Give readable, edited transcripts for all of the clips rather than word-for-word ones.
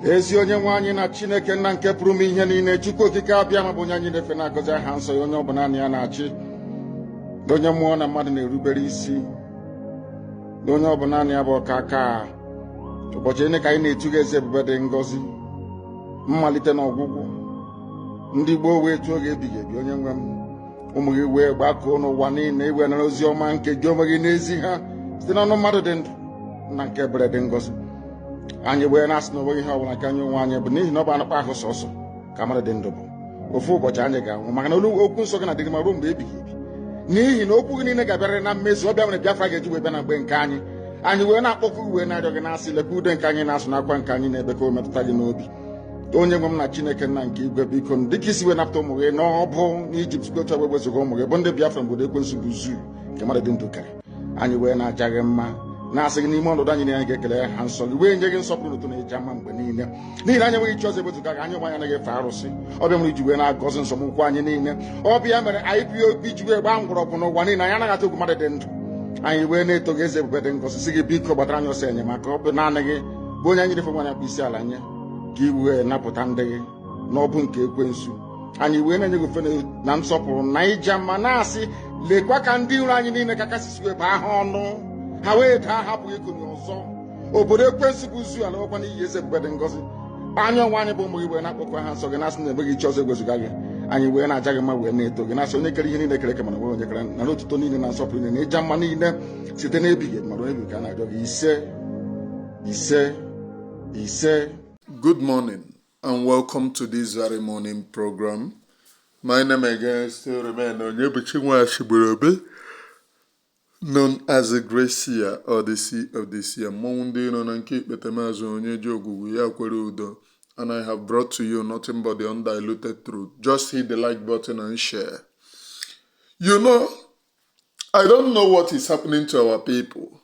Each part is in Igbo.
Ezi onye nwe anyị na Chineke nna nke pụrụ m ihe niile, Chukwu okike abịa ma bụ onye anyị na-efe na-agọzi aha nsọ ya, onye ọ bụ naanị ya na-achị, onye mmụọ na mmadụ na-erubere isi, onye ọ bụ naanị ya bụ ọka aka. Ụbọchị ndị ka anyị na-etuga eze ebube dị ngọzi, mmalite na ọgwụgwụ. Ndị gboo wee tụọ oge ebighị ebi, onye nwe m, ụmụ gị wee gbakọọ n'ụwa niile iwe nara ozi ọma nke gị onwe gị n'ezi ha site n'ọnụ mmadụ dị ndụ na nke ebere dị ngọzi. Anyị wee na-asị na onweghị ihe ọbụla nke anyị onwe anyị bụ n'ihi na ọ bụ anụkpa ahụ sọsọ ka mmadụ dị ndụ bụ. Ofu ụbọchị anyị ga-anwụ, maka na okwu nsọ gị na-adịgị ma ruo mgbe ebighị ebi, n'ihi na okwu gị niile ga-abịarịrị na mmezu. Ọbịa nwere Biafra ga-eji wee bịa na mgbe nke anyị. Anyị wee na-akpọkụ wee na-arịọ gị na-asị, lekwa ude nke anyị na-asụ n'akwa nke anyị na-ebe ka o metụta gị n'obi. Onye nwe m na Chineke nna nke igwe, biko dịka isi wee napụta ụmụ gị n'ọbụ n'Ijipt si otu ọgbe wezuga ụmụ gị bụ ndị Biafra mgbodo ekwensu bụ zuu nke mmadụ dị ndụ kere. Anyị wee na-aja gị mma, na-asị gị n'ime ọnọdụ anyị na anyị ga-ekele ha nsọ gị, wee nye gị nsọpụrụ ụtọ na ịja mma mgbe niile, n'ihi na anyị enweghị chi ọzọ ewezuga gị. Anyị onwe anyị anaghị efe arụsị. Ọbịa mere iji wee na-agọzi nsọmụkwụ anyị niile. Ọbịa mere IPOB ji wee gbaa mgbọrọgwụ n'ụwa niile. Anyị anaghị atụ egwu mmadụ dị ndụ. Anyị wee na-eto gị eze ebube dị ngọzi, sị gị biko gbatara anyị ọsọ enyemaka. Ọ bụ naanị gị bụ onye anyị na-efe nwanyị bụ isi ala nye, ka i wee napụta ndị gị n'ọbụ nke ekwensu. Anyị wee na-enye gị ofe na nsọpụrụ na ịja mma, na-asị lekwa ka ndị iro anyị niile ka kasị wee baa ha ọnụ, ha wee daa hapụghị ikonye ọzọ. Obodo ekwensu bụ zu ala ọkwa n'ihi eze ebube dị ngọzi. Anya ọnwa anyị bụ ụmụ gị wee na-akpọkọ ha nsọ gị, na-asị na enweghị chi ọzọ ewezuga gị. Anyị wee na-aja gị mma, wee na-eto gị, na-asị onye kere ihe niile kere eke, mana nwere onye kere na otuto niile na nsọpụrụ niile na ịja mma niile site n'ebighị ebi, mara ebi ka a na-arịọ gị. Ise. Good morning and welcome to this very morning program. My name again still remains Nneakwuna Chimezie, known as the Gracia or the Sea of the Sea. And I have brought to you nothing but the undiluted truth. Just hit the like button and share. You know, I don't know what is happening to our people.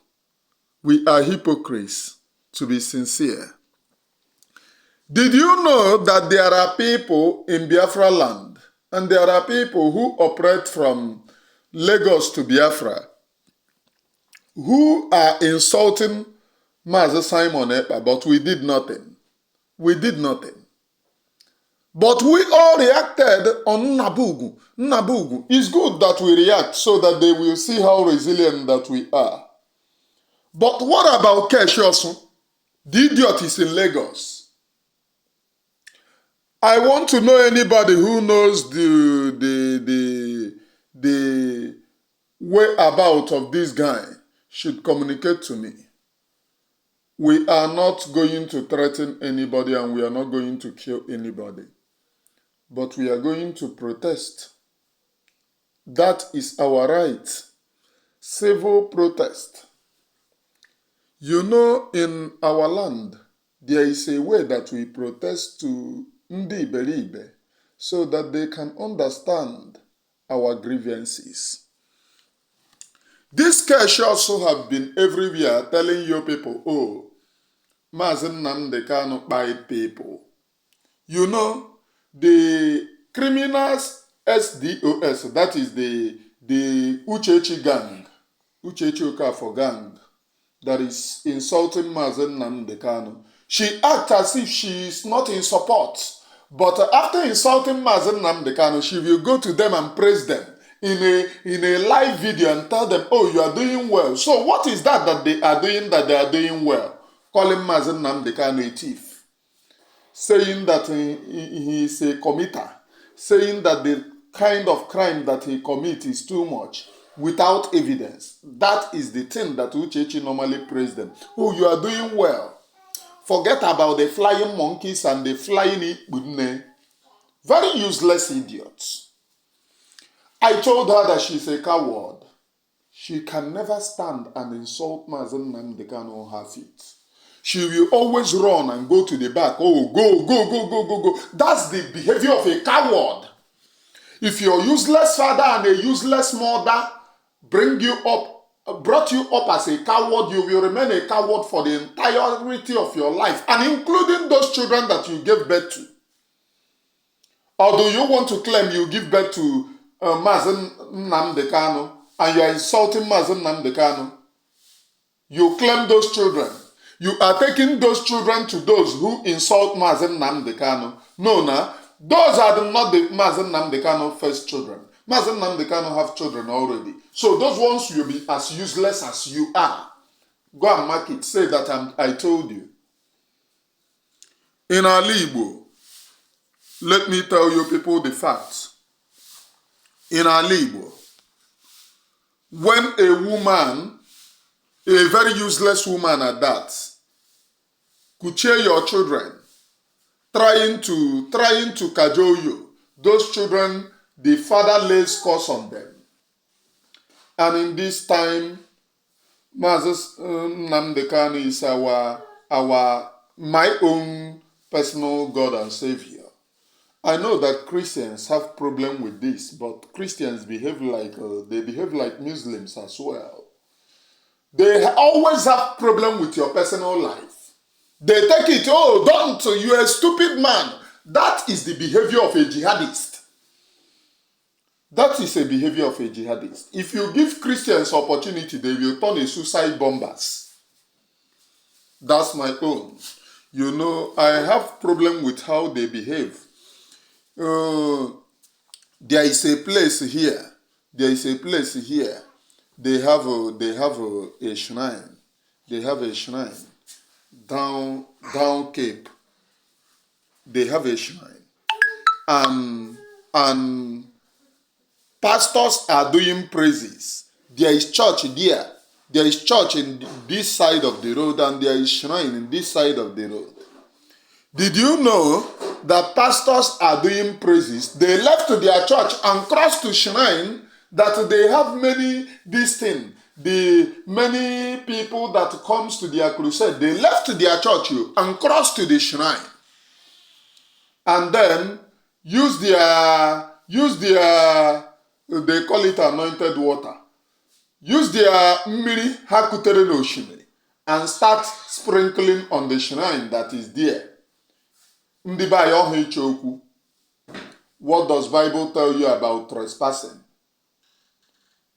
We are hypocrites, to be sincere. Did you know that there are people in Biafra land and there are people who operate from Lagos to Biafra who are insulting Mazi Simon Ekpa, but we did nothing. We did nothing. But we all reacted on Nnabugu. Nnabugu. It's good that we react so that they will see how resilient that we are. But what about herKesh Orsun? The idiot is in Lagos. I want to know anybody who knows the whereabouts of this guy should communicate to me. We are not going to threaten anybody and we are not going to kill anybody. But we are going to protest. That is our right. Civil protest. You know, in our land, there is a way that we protest to Ndi Iberibe so that they can understand our grievances. This herKesh also have been everywhere telling you people, oh, Mazi Nnamdi Kanu bite people. You know, the criminals SDOS, that is the Uchechi gang, Uchechi Okafor gang, that is insulting Mazi Nnamdi Kanu. She acts as if she is not in support. But after insulting Mazi Nnamdi Kanu, she will go to them and praise them in a live video and tell them, oh, you are doing well. So what is that they are doing well? Calling Mazi Nnamdi Kanu a thief. Saying that he is a committer. Saying that the kind of crime that he commits is too much without evidence. That is the thing that Uchechi normally praise them. Oh, you are doing well. Forget about the flying monkeys and the flying Ibune. Very useless idiots. I told her that she's a coward. She can never stand and insult Mazi Nnamdi Kanu on her feet. She will always run and go to the back. Oh, go. That's the behavior of a coward. If your useless father and a useless mother brought you up as a coward, you will remain a coward for the entirety of your life, and including those children that you gave birth to. Or do you want to claim you give birth to Mazi Nnamdi Kanu and you are insulting Mazi Nnamdi Kanu? You claim those children. You are taking those children to those who insult Mazi Nnamdi Kanu. No, nah. Those are not the Mazi Nnamdi Kanu first children. Mazi Nnamdi Kanu have children already. So those ones will be as useless as you are. Go and mark it. Say that I told you. In Ala Igbo, let me tell you people the facts. In Ala Igbo, when a woman, a very useless woman at that, could cheer your children, trying to cajole you, those children, the father lays curse on them. And in this time, Mazi Nnamdi Kanu is my own personal God and Savior. I know that Christians have problem with this, but Christians behave like Muslims as well. They always have problem with your personal life. They take it, oh, don't, you're a stupid man. That is the behavior of a jihadist. That is a behavior of a jihadist. If you give Christians opportunity, they will turn a suicide bombers. That's my own. You know, I have problem with how they behave. There is a place here. There is a place here. They have a shrine. They have a shrine down Cape. They have a shrine, and pastors are doing praises. There is church there. There is church in this side of the road, and there is shrine in this side of the road. Did you know that pastors are doing praises? They left their church and crossed to shrine, that they have many many people that comes to their crusade. They left their church and crossed to the shrine, and then use their they call it anointed water. Use their mmiri ha kutere n'oshimiri and start sprinkling on the shrine that is there. Ndị be anyị ọhụ iche okwu. What does Bible tell you about trespassing?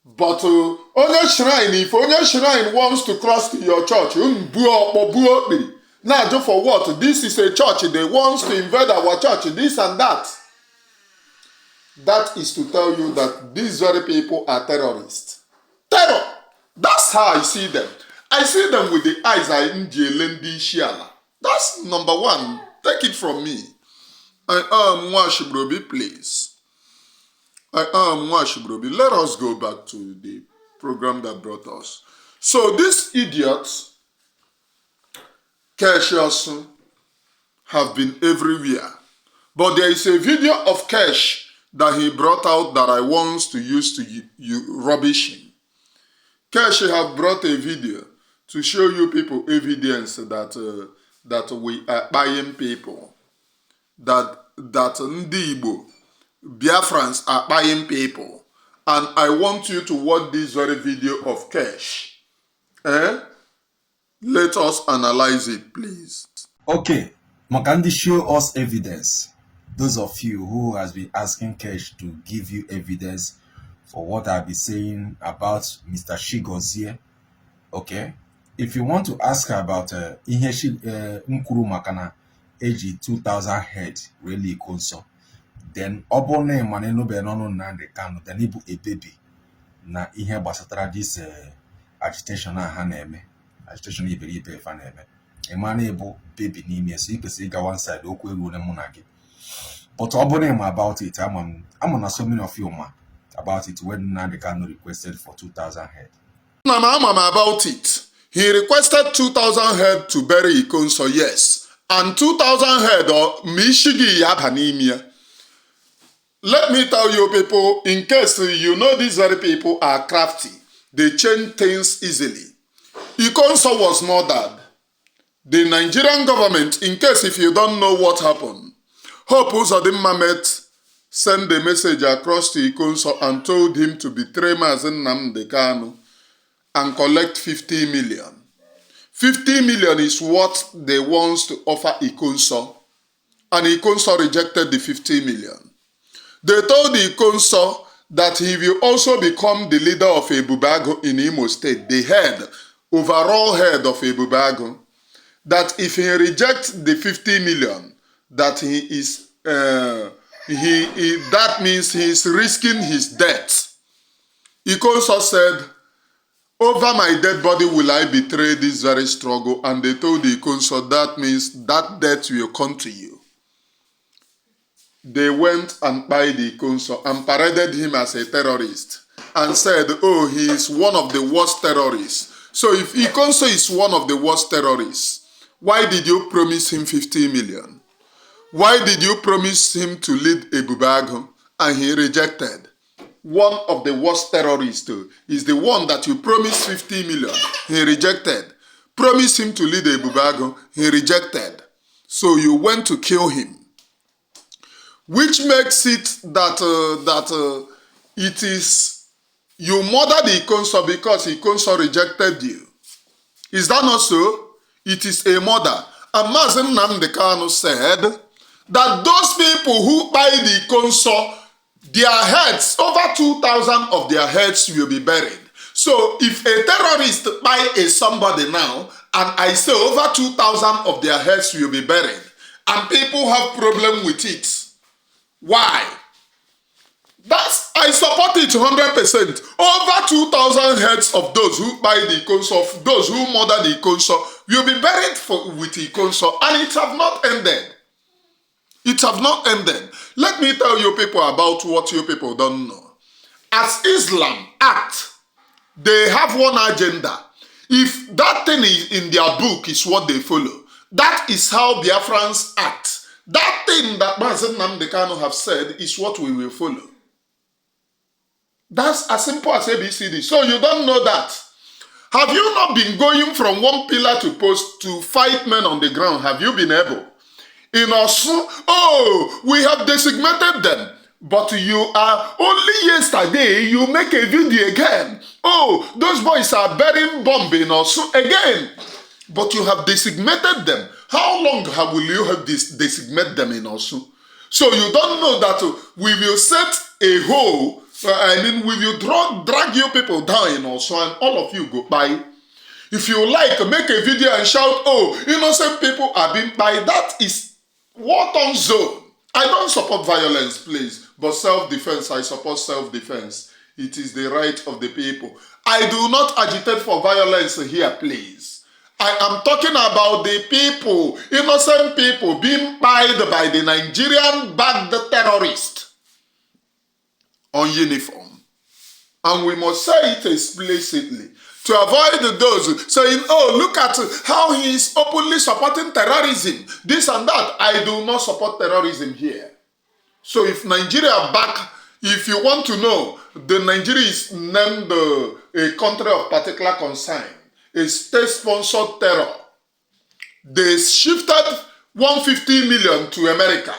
But if onye shrine wants to cross to your church, now for what? This is a church. They want to invade our church, this and that. That is to tell you that these very people are terrorists. Terror. That's how I see them. I see them with the eyes I Njelendi Shiala. That's number one. Take it from me. I am Washibrobi, please. I am Washibrobi. Let us go back to the program that brought us. So these idiots, herKesh Orsun, have been everywhere. But there is a video of herKesh that he brought out that I want to use to rubbish him. herKesh have brought a video to show you people evidence that we are buying people, that Ndi Igbo, Biafrans are buying people, and I want you to watch this very video of herKesh. Let us analyze it, please. Okay, Makandi, show us evidence. Those of you who has been asking herKesh to give you evidence for what I'll be saying about Mr. Chigozie. Okay, if you want to ask her about Nneakwuna Makana age 2000 head really console, then obone maneno benono Nnamdi Kanu, then ibu a baby na ihe gbasatara this agitation ha na-eme. Agitation iberibe fa na-eme. Emane ebu baby n'ime, so you go one side okwu eru na mụ na gị. But obone about it, I'm on so many of you about it when Nnamdi Kanu requested for 2000 head. I'm about it. He requested 2000 head to bury Ikonso, yes. And 2000 head or Mishigi Yabanimia. Let me tell you people, in case you know these very people are crafty, they change things easily. Ikonso was murdered. The Nigerian government, in case if you don't know what happened, Hope Uzodimma met sent a message across to Ikonso and told him to betray Mazi Nnamdi Kanu and collect 50 million. 50 million is what they want to offer Ikonso, and Ikonso rejected the 50 million. They told Ikonso that he will also become the leader of Ebubago in Imo State, the head, overall head of Ebubago. that if he rejects the 50 million, that he is that means he is risking his death. Ikonso said, over my dead body will I betray this very struggle. And they told the Ikonso, that means that death will come to you. They went and by the Ikonso and paraded him as a terrorist and said, oh, he is one of the worst terrorists. So if Ikonso is one of the worst terrorists, why did you promise him 50 million? Why did you promise him to lead Ebubago and he rejected? One of the worst terrorists is the one that you promised 50 million, he rejected. Promised him to lead Ebubago, he rejected. So you went to kill him. Which makes it that it is, you murdered Ikonso because Ikonso rejected you. Is that not so? It is a murder. And Mazi Nnamdi Kanu said that those people who buy the Ikonso, their heads, over 2,000 of their heads will be buried. So if a terrorist buy somebody now, and I say over 2,000 of their heads will be buried, and people have problem with it, why? I support it 100%. Over 2,000 heads of those who buy the Ikonso, those who murder the Ikonso, will be buried with Ikonso, and it have not ended. It have not ended. Let me tell you people about what you people don't know. As Islam act, they have one agenda. If that thing is in their book is what they follow, that is how Biafrans act. That thing that Mazi Nnamdi Kanu have said is what we will follow. That's as simple as ABCD. So you don't know that. Have you not been going from one pillar to post to fight men on the ground? Have you been able? In Orsun, oh, we have designated them. But you are, only yesterday, you make a video again. Oh, those boys are burying bomb in Orsun again. But you have designated them. How long will you have designate them in Orsun? So you don't know that we will set a hole, we will drag you people down in Orsun and all of you go by. If you like, make a video and shout, oh, innocent people are being by. That is war-torn zone. I don't support violence, please, but self-defense, I support self-defense. It is the right of the people. I do not agitate for violence here, please. I am talking about the people, innocent people being pied by the Nigerian-backed terrorist on uniform. And we must say it explicitly to avoid those saying, oh, look at how he is openly supporting terrorism, this and that. I do not support terrorism here. So if Nigeria back, if you want to know, the Nigeria is named a country of particular concern, a state-sponsored terror. They shifted 150 million to America,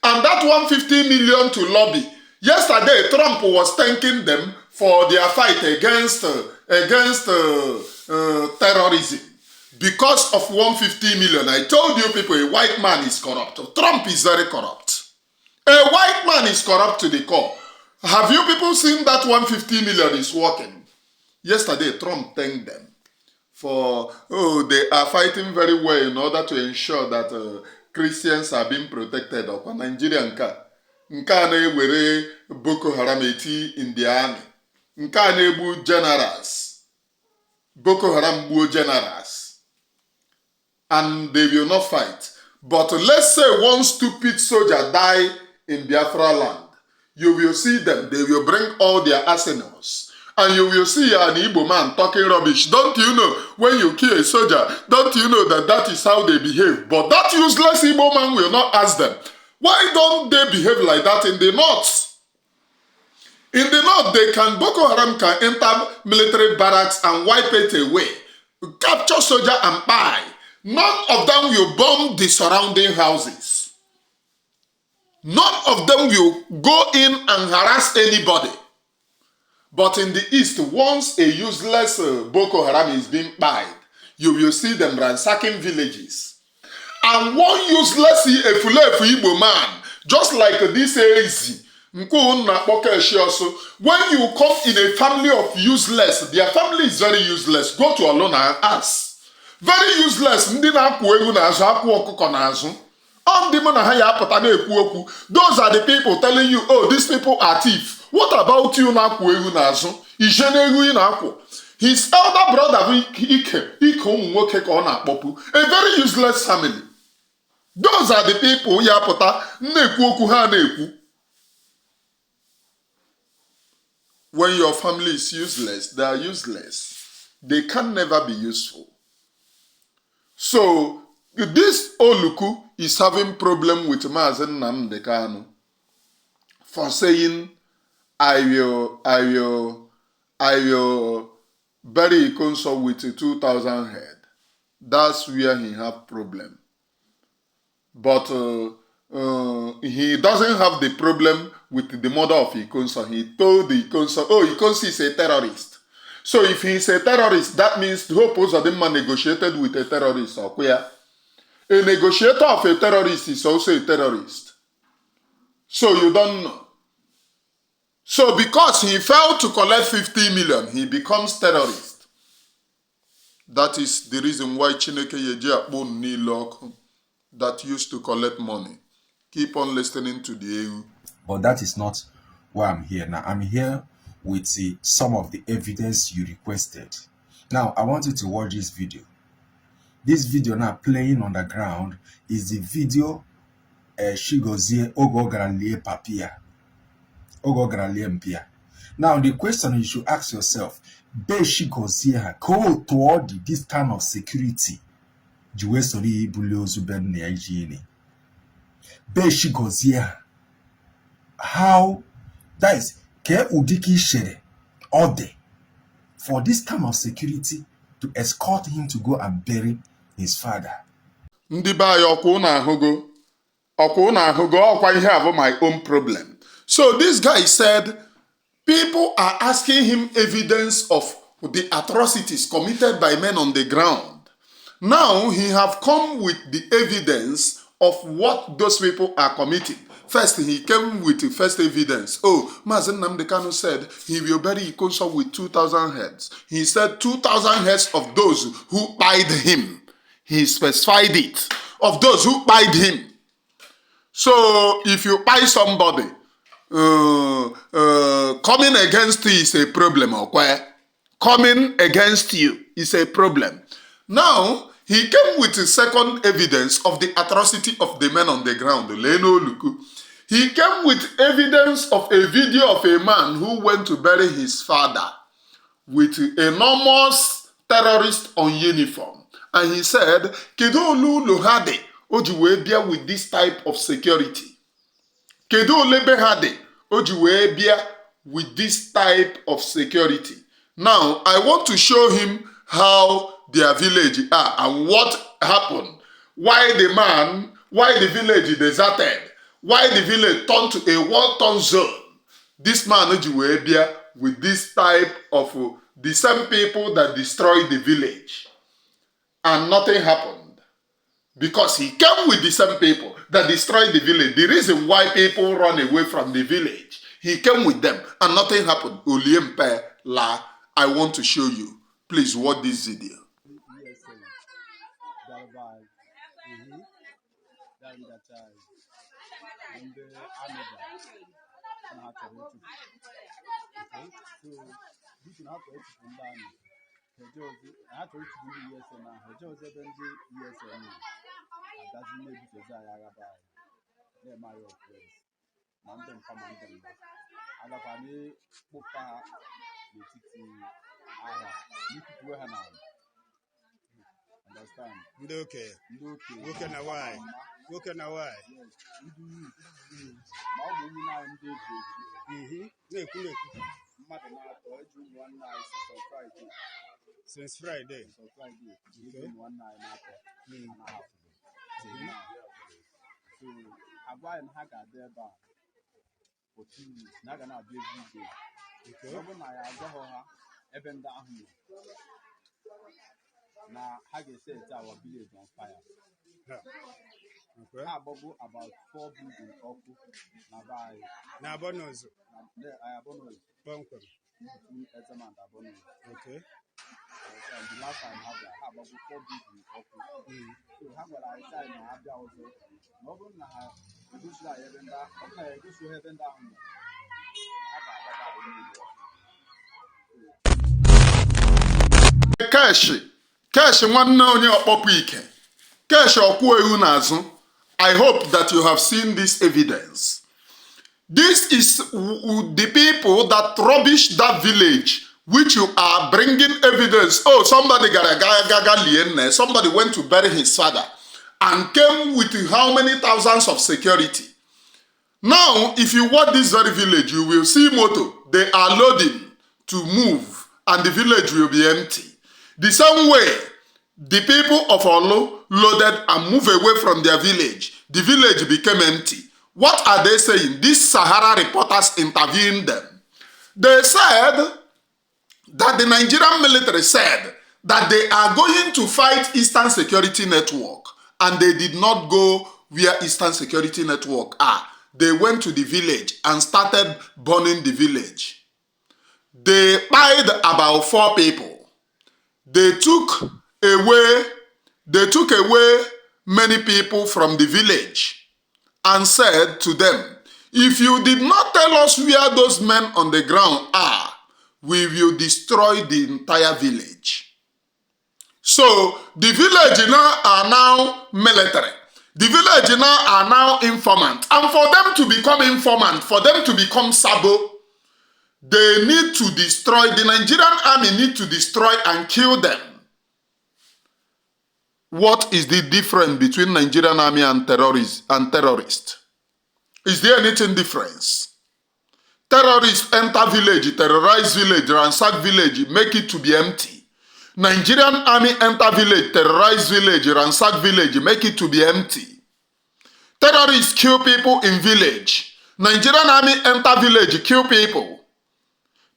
and that 150 million to lobby. Yesterday, Trump was thanking them for their fight against terrorism. Because of 150 million, I told you people, a white man is corrupt. Trump is very corrupt. A white man is corrupt to the core. Have you people seen that 150 million is working? Yesterday, Trump thanked them for, oh, they are fighting very well in order to ensure that Christians are being protected. Or Nigerian Nkane were Boko Haram eti in the army. Nkane bu generals. Boko Haram bu generals. And they will not fight. But let's say one stupid soldier die in Biafra land. You will see them. They will bring all their arsenals. And you will see an Igbo man talking rubbish. Don't you know, when you kill a soldier, don't you know that that is how they behave? But that useless Igbo man will not ask them, why don't they behave like that in the north? In the north, Boko Haram can enter military barracks and wipe it away, capture soldier and buy. None of them will bomb the surrounding houses. None of them will go in and harass anybody. But in the east, once a useless Boko Haram is being pied, you will see them ransacking villages. And one useless Efulefu Igbo man, just like this AZ, herKesh also, when you come in a family of useless, their family is very useless, go to Alona and ask. Very useless. Ndị na-akwụ ewu n'azụ akwụ ọkụkọ n'azụ. All ndị mụ na ha ya apụta na-ekwu okwu. Those are the people telling you, oh, these people are thief. What about you na-akwụ ewu n'azụ? Ije na-ewu ị na-akwụ. His elder brother ike ụmụ nwoke ka ọ na-akpọpụ. A very useless family. Those are the people ya apụta na-ekwu okwu ha na-ekwu. When your family is useless, they are useless. They can never be useful. So, this Oluku is having problem with Mazi Nnamdi Kanu for saying, I will bury Ikonso with 2,000 head. That's where he have problem. But he doesn't have the problem with the mother of Ikonso. He told the Ikonso, oh, Ikonso is a terrorist. So if he's a terrorist, that means the whole Ozodinma negotiated with a terrorist. Or where a negotiator of a terrorist is also a terrorist. So you don't know. So because he failed to collect 50 million, he becomes terrorist. That is the reason why Chineke Yeji Akpo Nilok that used to collect money. Keep on listening to the EU. But that is not why I'm here. Now, I'm here with some of the evidence you requested. Now, I want you to watch this video. This video now playing on the ground is the video Shigozie Ogogralie Papia. Ogogralie Mpia. Now, the question you should ask yourself, Be Shigozie go toward this kind of security. Juwe sori ibulio zuben ne ajini. Be Shigozie. How that is ke udiki shere order for this kind of security to escort him to go and bury his father. Ndị be anyị ọkwa ụnụ ahụgo ọkwa ihe abụ my own problem. So this guy said people are asking him evidence of the atrocities committed by men on the ground. Now he have come with the evidence of what those people are committing. First, he came with the first evidence. Oh, Mazi Nnamdi Kanu said he will bury Ikonso with 2,000 heads. He said 2,000 heads of those who pied him. He specified it. Of those who pied him. So, if you pie somebody, coming against you is a problem. Okay? Coming against you is a problem. Now, he came with the second evidence of the atrocity of the men on the ground. Leno Luku. He came with evidence of a video of a man who went to bury his father with enormous terrorist on uniform. And he said, Kedu Lohade Ojiwebia with this type of security. Kedu Lebehade Ojiwebia with this type of security. Now, I want to show him how their village are and what happened. Why the village deserted. Why the village turned to a war-torn zone. This man Ojiwebia with this type of the same people that destroyed the village. And nothing happened. Because he came with the same people that destroyed the village. The reason why people run away from the village. He came with them and nothing happened. Oliempe La, I want to show you. Please watch this video. Understand? Okay. Look na why. Look na why. Since Friday. Now, how you say it's our village on fire? Okay. How about 4 buildings up? Now, bonus. I have bonus. Bunker. Okay. the last time ha bịara ha agbagbo 4 days with ọkụ so ha gwara anyị time na ha bịa ọzọ na ọ bụrụ na ha egosiri anyị ebe ndị ọ na-egosi ebe ndị ahụ nọ ha ga-agbaba anyị niile Kesh nwanne onye ọkpọpụ ike Kesh ọkwụ ewu n'azụ. I hope that you have seen this evidence. This is the people that rubbish that village, which you are bringing evidence. Oh, somebody somebody went to bury his father and came with how many thousands of security. Now, if you watch this very village, you will see motor. They are loading to move and the village will be empty. The same way, the people of Olo loaded and moved away from their village. The village became empty. What are they saying? These Sahara reporters interviewing them. They said that the Nigerian military said that they are going to fight Eastern Security Network, and they did not go where Eastern Security Network are. They went to the village and started burning the village. They killed about 4 people. They took away many people from the village and said to them, if you did not tell us where those men on the ground are, we will destroy the entire village. So the village now are now military. The village now are now informant. And for them to become informant, for them to become sabo, they need to destroy, the Nigerian army need to destroy and kill them. What is the difference between Nigerian army and terrorists? Is there anything difference? Terrorists enter village, terrorize village, ransack village, make it to be empty. Nigerian army enter village, terrorize village, ransack village, make it to be empty. Terrorists kill people in village. Nigerian army enter village, kill people.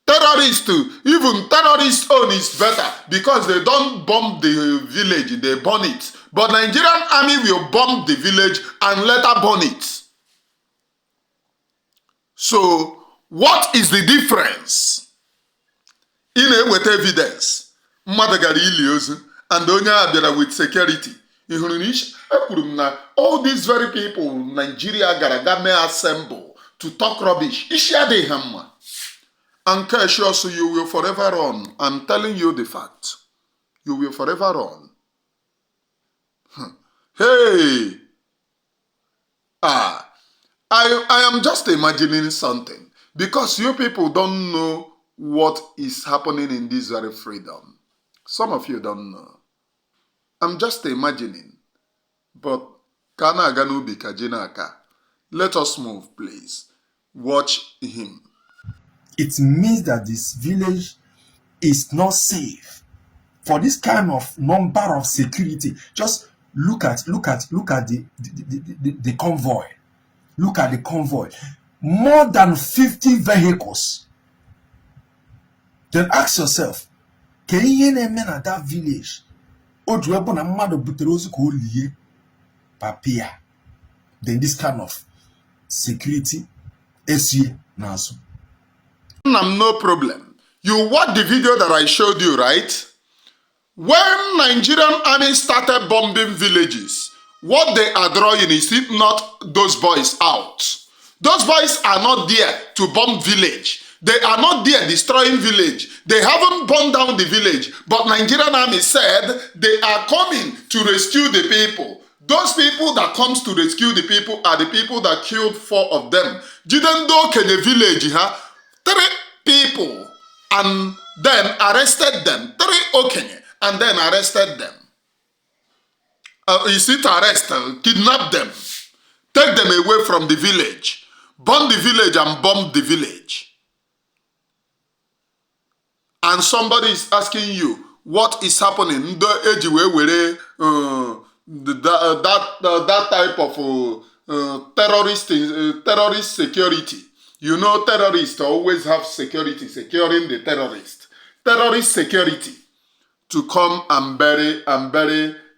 Terrorists too, even terrorists own is better because they don't bomb the village, they burn it. But Nigerian army will bomb the village and later burn it. So, what is the difference? In a with evidence, Madagali and Donya Abdela with security. All these very people, Nigeria Garagame assemble to talk rubbish. Ishade Hamma. And Kesh also, you will forever run. I'm telling you the fact. You will forever run. Hey! I am just imagining something. Because you people don't know what is happening in this very freedom. Some of you don't know. I'm just imagining. But Kana Ganubi Kajinaka. Let us move, please. Watch him. It means that this village is not safe for this kind of number of security. Just look at the convoy. Look at the convoy. More than 50 vehicles. Then ask yourself, can you name at that village? Then this kind of security is now. No problem. You watch the video that I showed you, right? When Nigerian army started bombing villages, what they are drawing is it not those boys out. Those boys are not there to bomb village. They are not there destroying village. They haven't burned down the village. But Nigerian army said they are coming to rescue the people. Those people that comes to rescue the people are the people that killed 4 of them. Jidendo Kenya village, 3 people and then arrested them. 3 Okenye and then arrested them. Is it arrest? Kidnap them. Take them away from the village. Burn the village and bomb the village. And somebody is asking you, what is happening? That type of terrorist security. You know, terrorists always have security, securing the terrorist. Terrorist security to come and bury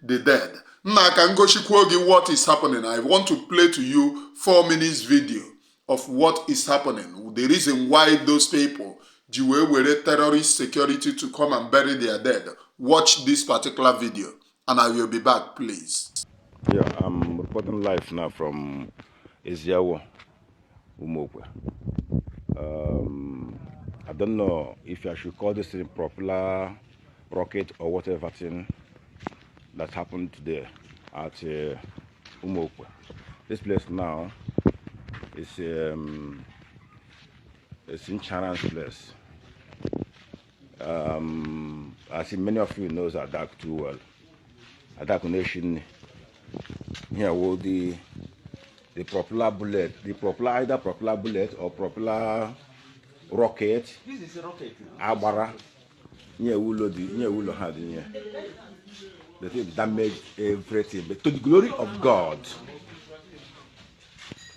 the dead. Now, I can go shikwogi what is happening. I want to play to you 4 minutes video of what is happening. The reason why those people ji were terrorist security to come and bury their dead. Watch this particular video and I will be back, please. Yeah, I'm reporting live now from Eziawo, Umokwe. I don't know if I should call this a popular rocket or whatever thing that happened today at Umokwe. This place now is in China's place. I think many of you knows Adak too well. Adak Nation here will the propeller bullet, either propeller bullet or propeller rocket. This is a rocket. Abara. Here will have here. The thing damaged everything, but to the glory of God,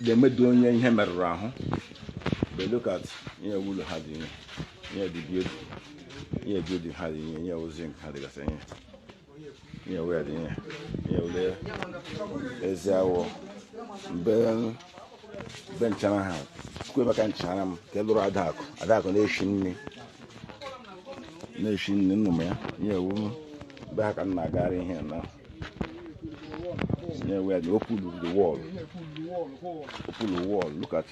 they made doing him around. But look at here will have here the building. Here building had here was in had the same. Here where the here there is our Ben Chana house. Square can Chana, Kelura Adako nation no man. Yeah, woman back on Nagari here now. Yeah, where the open the wall. Open the wall. Look at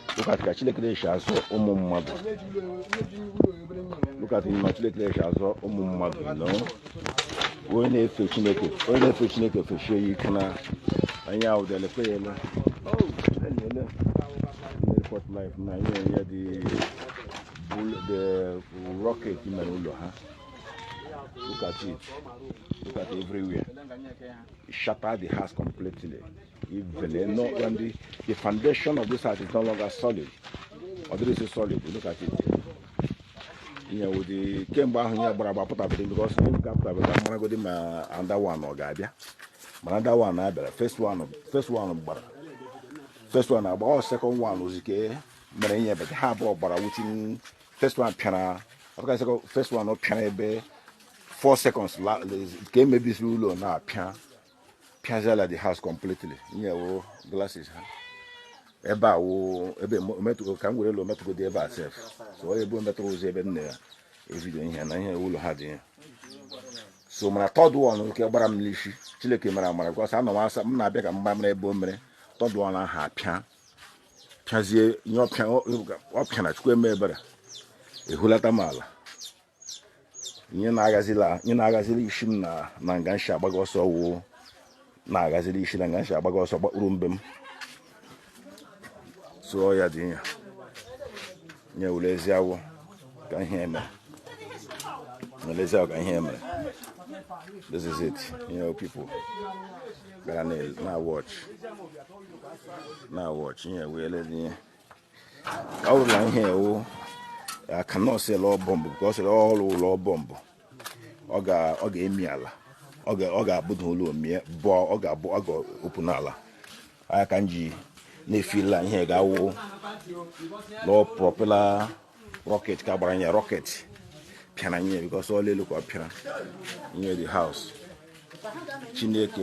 Kachilekresh as mother. Look at him, Kachilekresh as mother, you know. When they fishing it for sure you can and out there play. Oh, then report life now. Yeah, the rocket in Manulo, huh? Look at it. Look at everywhere. It shattered the house completely. No, when the foundation of this house is no longer solid. Or this is solid. Look at it. You know, the came back here, but about put up because I'm going to go to my under one or Gabia. My under one, I better. First one, about second one was okay. But I but half of but I within first one piano. Okay, so first one not piano 4 seconds. Came maybe through now piano. Piazza the house completely. Yeah, glasses. Eba meto can we lo meto go there self. So ebo meto was even there. Every here na here will had here. So my third one okay bara mlishi. Chileke mara because I know answer na be ka mba mra ebo mre. Third one na ha pia. Piazie nyo pia o pia na chukwe mebere. Ehulata mala. Nye na agazili ishim na ngansha agbago so wo. Na agazili ishim na ngansha agbago so rumbem. So yeah, dear. Yeah, Leziawo can hear me. Leziawo can hear me. This is it. You know, people. Now watch. Yeah, we're letting. I would like here. I cannot say law bomb because it's all law bomb. Oga emiala. Oga budhulu me. Oga opunala. I can ji. Ne feel like here go low propeller rocket cabranya rocket piananya because all look up here near the house chineke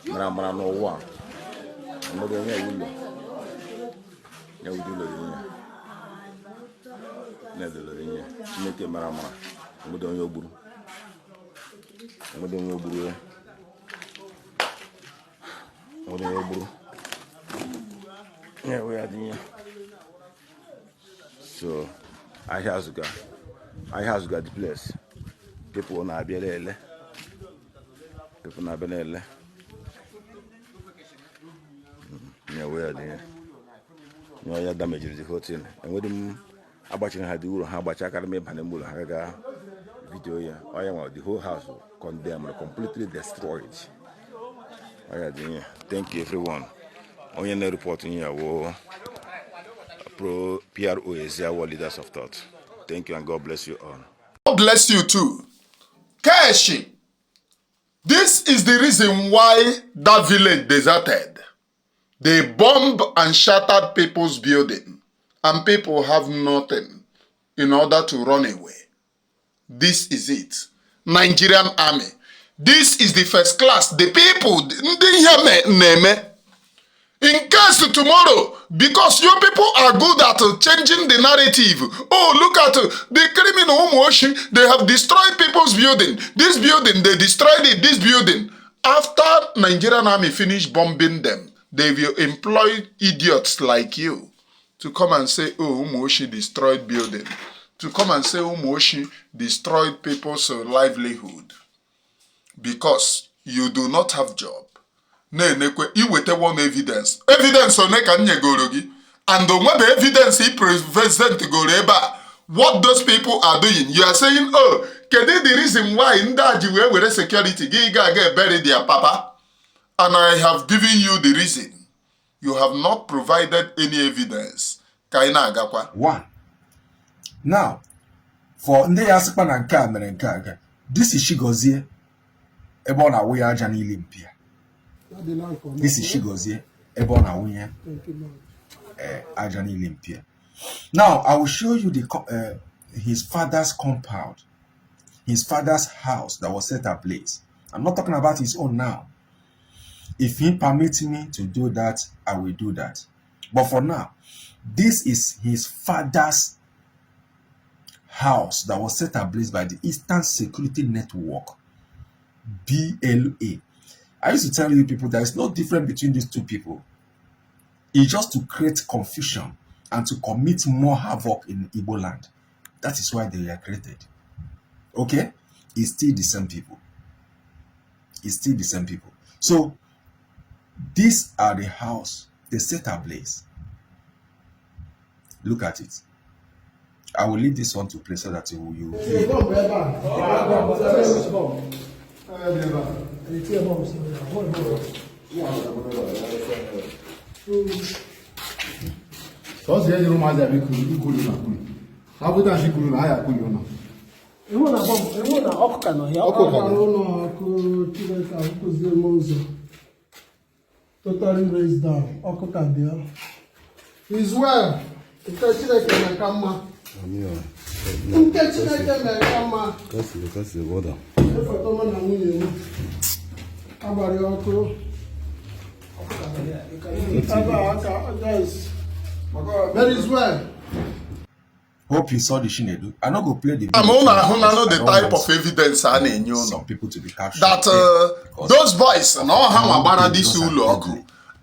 mara no one no be here we do here chineke mara mo don yogburu yeah, we are here. So, I have got the place. People na bielele. Yeah, we are there. You know, damage the hotel. And with them, abaching had the how much I can make Panemula Haga video. Yeah, I am the whole house condemned, completely destroyed. Thank you, everyone. On your reporting here, pro PRO is our leaders of thought. Thank you and God bless you all. God bless you too. Keshi, this is the reason why that village deserted. They bombed and shattered people's building, and people have nothing in order to run away. This is it. Nigerian army. This is the first class. The people, in case tomorrow because you people are good at changing the narrative. Oh, look at the criminal Umuoshi. They have destroyed people's building. This building, they destroyed it. This building. After Nigerian army finished bombing them, they will employ idiots like you to come and say, oh, Umuoshi destroyed building. To come and say Umuoshi destroyed people's livelihood. Because you do not have job. Iwete one evidence. Evidence one ka nyegoro gi. And when the evidence he present go what those people are doing, you are saying, oh, can the reason why ndaji we were security get buried their papa? And I have given you the reason. You have not provided any evidence. Kaina agakwa. One. Now, for Nde Asikpa na nke mere nke aga. This is Chigozie. Ebe ọ na-awụ ya aja n'ili mpia. This is Chigozie. Ebe ọ na-awụ ya aja n'ili mpia. Now, I will show you the his father's compound. His father's house that was set ablaze. I'm not talking about his own now. If he permits me to do that, I will do that. But for now, this is his father's house that was set ablaze by the Eastern Security Network, BLA. I used to tell you people there is no difference between these two people. It's just to create confusion and to commit more havoc in Igbo land. That is why they were created. Okay? It's still the same people. It's still the same people. So, these are the house they set ablaze. Look at it. I will leave this one to play so that you totally raised down. He's well. That is well. Hope you saw the Shinedu. I'm not going to play the video. I know the type of evidence I need. Some people to be captured. That those boys know how about this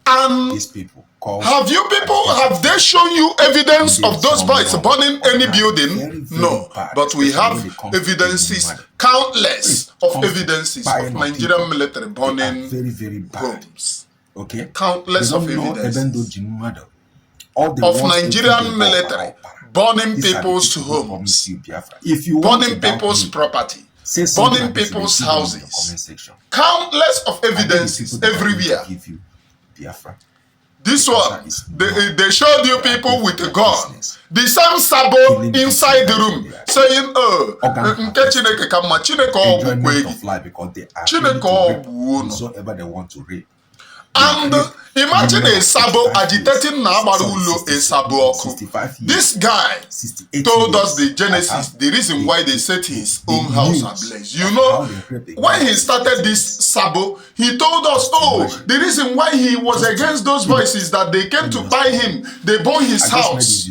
and these people. Have you people, have they shown you evidence of those boys burning any building? No, but we have evidences, countless of evidences of Nigerian military burning homes. Okay, countless of evidences of Nigerian military burning people's homes, burning people's property, burning people's houses. Countless of evidences everywhere. This one, they showed you people with a gun. The same Sabo inside the room saying, oh, Chineke kama Chineke they want to rape. And imagine a Sabo agitating Namarulo a Sabo Oku. This guy told us the genesis, the reason why they set his own house ablaze. You know, when he started this Sabo, he told us, oh, the reason why he was against those voices that they came to buy him, they bought his house.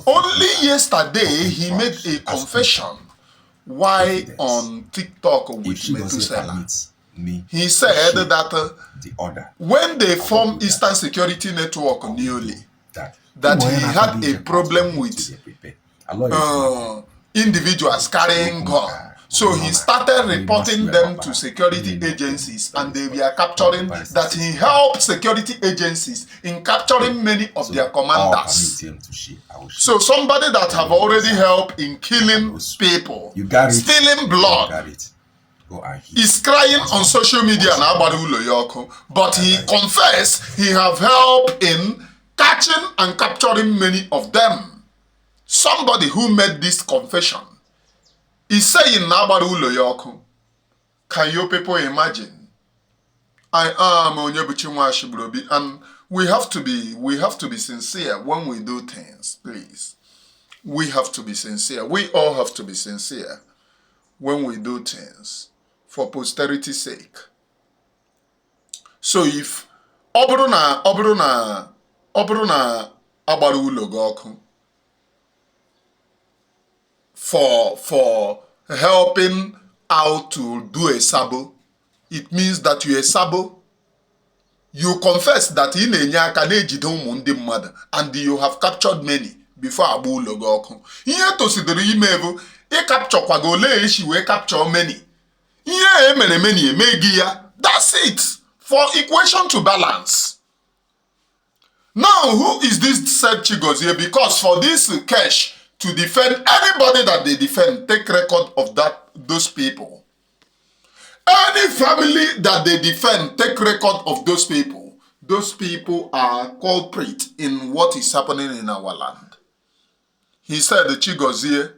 Only yesterday, he made a confession. Why on TikTok with Metusela? He said that when they formed Eastern Security Network newly, that he had a problem with individuals carrying guns. So he started reporting them to security agencies, and they were capturing that he helped security agencies in capturing many of their commanders. So somebody that have already helped in killing people, stealing blood, is crying on social media now, but he confessed he have helped in catching and capturing many of them. Somebody who made this confession is saying now, can you people imagine? I am Onyebuchinwa Shibrobi, and we have to be sincere when we do things, please. We have to be sincere. We all have to be sincere when we do things, for posterity's sake. So if Obruna ọ bụrụ na agbara ụlọ gị ọkụ for helping out to do a sabo, it means that you're a sabo. You confess that ị na-enye aka na-ejide ụmụ ndị mmadụ and you have captured many before agba ụlọ gị ọkụ. Ihe tosidoro ime bụ ịkapchọkwa gị ole esi wee capture many. Ihe emere many emeghị ya. That's it. For equation to balance. Now, who is this said Chigozie? Because for this herKesh to defend anybody that they defend, take record of those people. Any family that they defend, take record of those people. Those people are culprit in what is happening in our land. He said, Chigozie,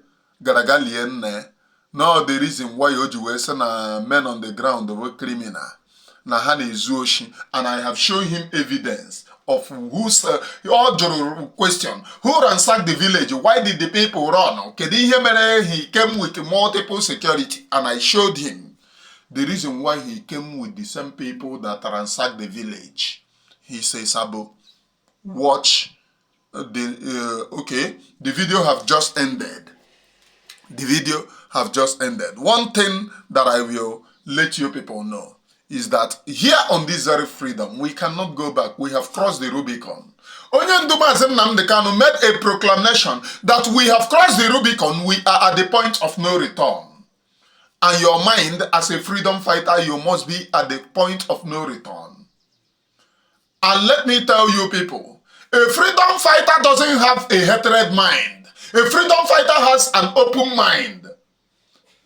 Garagalien, no, the reason why Ojuwe men on the ground were criminal. Nahani Zuoshi, and I have shown him evidence of whose question. Who ransacked the village? Why did the people run? He came with multiple security, and I showed him the reason why he came with the same people that ransacked the village. He says, Sabo, watch the video have just ended. The video have just ended. One thing that I will let you people know is that here on this very freedom, we cannot go back. We have crossed the Rubicon. Mazi Nnamdi Kanu made a proclamation that we have crossed the Rubicon. We are at the point of no return. And your mind, as a freedom fighter, you must be at the point of no return. And let me tell you people, a freedom fighter doesn't have a hatred mind. A freedom fighter has an open mind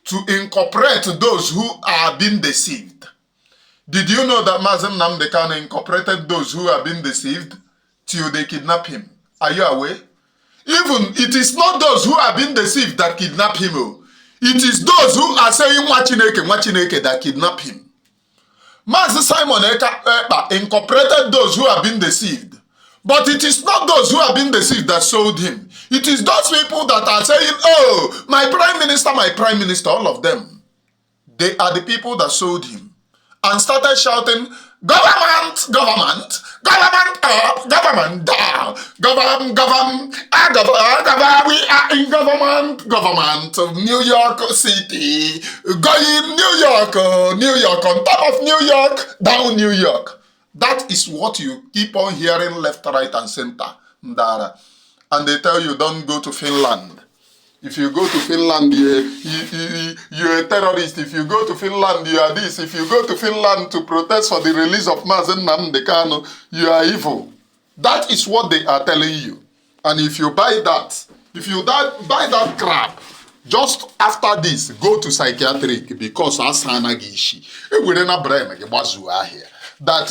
to incorporate those who are being deceived. Did you know that Mazi Nnamdi Kanu incorporated those who have been deceived till they kidnap him? Are you aware? Even it is not those who have been deceived that kidnap him. It is those who are saying Nwachineke that kidnap him. Mazi Simon Ekpa incorporated those who have been deceived. But it is not those who have been deceived that sold him. It is those people that are saying, oh, my prime minister, all of them. They are the people that sold him. And started shouting, government, government, government up, government down, government, we are in government of New York City, going New York, on top of New York, down New York. That is what you keep on hearing left, right, and center. And they tell you, don't go to Finland. If you go to Finland, you're a terrorist. If you go to Finland, you are this. If you go to Finland to protest for the release of Mazi Nnamdi Kanu, you are evil. That is what they are telling you. And if you buy that, buy that crap, just after this, go to psychiatric because asanagishi. That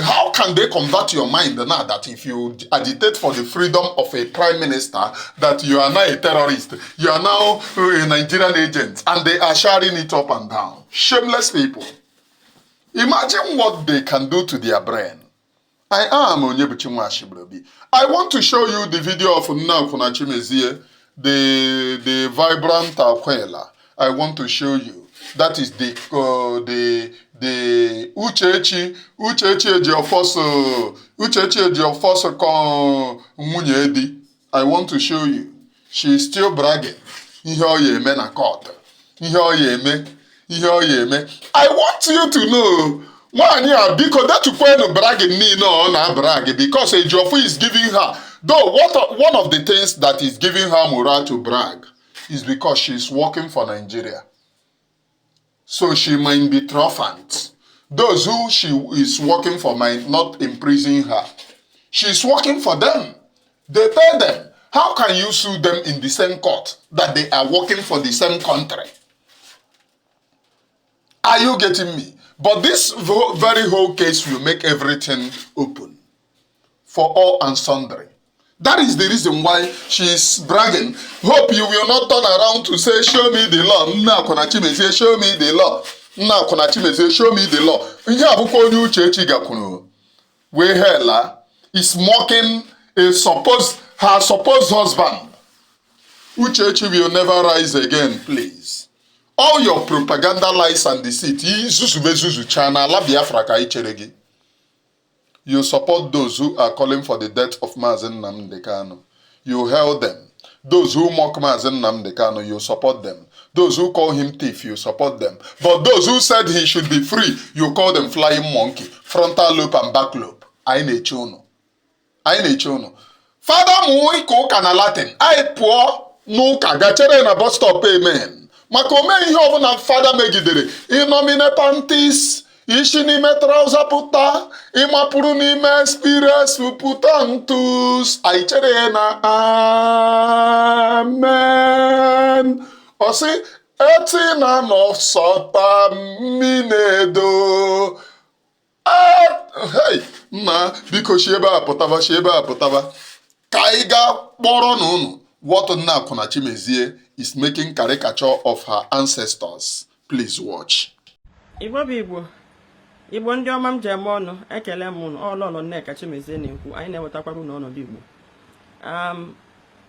how can they convert your mind now that if you agitate for the freedom of a prime minister, that you are now a terrorist, you are now a Nigerian agent, and they are sharing it up and down. Shameless people. Imagine what they can do to their brain. I am Onyebuchi Nwashibrobi. I want to show you the video of Nneakwuna Chimezie, the vibrant Aquela. I want to show you. That is the Uchechi Ejiofor con Nwunye. I want to show you. She is still bragging. Ihe oyeme na court. Ihe oyeme. I want you to know. Mwanya biko that you bragging me no na brag because Ejiofor is giving her. Though one of the things that is giving her morale to brag is because she is working for Nigeria. So she might be triumphant. Those who she is working for might not imprison her. She's working for them. They pay them. How can you sue them in the same court that they are working for the same country? Are you getting me? But this very whole case will make everything open for all and sundry. That is the reason why she is bragging. Hope you will not turn around to say, show me the law. Nneakwuna Chimezie, show me the law. Nneakwuna Chimezie, show me the law. Where Hela is mocking her supposed husband. Uchechi will never rise again, please. All your propaganda lies and deceit. You support those who are calling for the death of Mazi Nnamdi Kanu. You hail them. Those who mock Mazi Nnamdi Kanu, you support them. Those who call him thief, you support them. But those who said he should be free, you call them flying monkey, frontal lobe and back lobe. I na-eche unu. Father mụ ịka ụka na Latin, anyị pụọ n'ụka gachere na bus stop amen. Maka ome ihe ọbụla fada megidere, ịnọmine panties, ishi n'ime trouser pụta, ịmapụrụ n'ime spires pụta ntus, anyị chere na amen. Ọ sị, eti na nọsọta mminedo. Hey, nna biko shi ebe a pụtaba ka anyị ga kpọrọ n'unu what Nneakwuna Chimezie is making caricature of her ancestors. Please watch. Igbo bụ Igbo ndị ọma m ji eme ọnụ ekele m unu ọlọlọ Nneka Chimezie na-ekwu anyị na-ewetakwara unu ọnọdụ Igbo.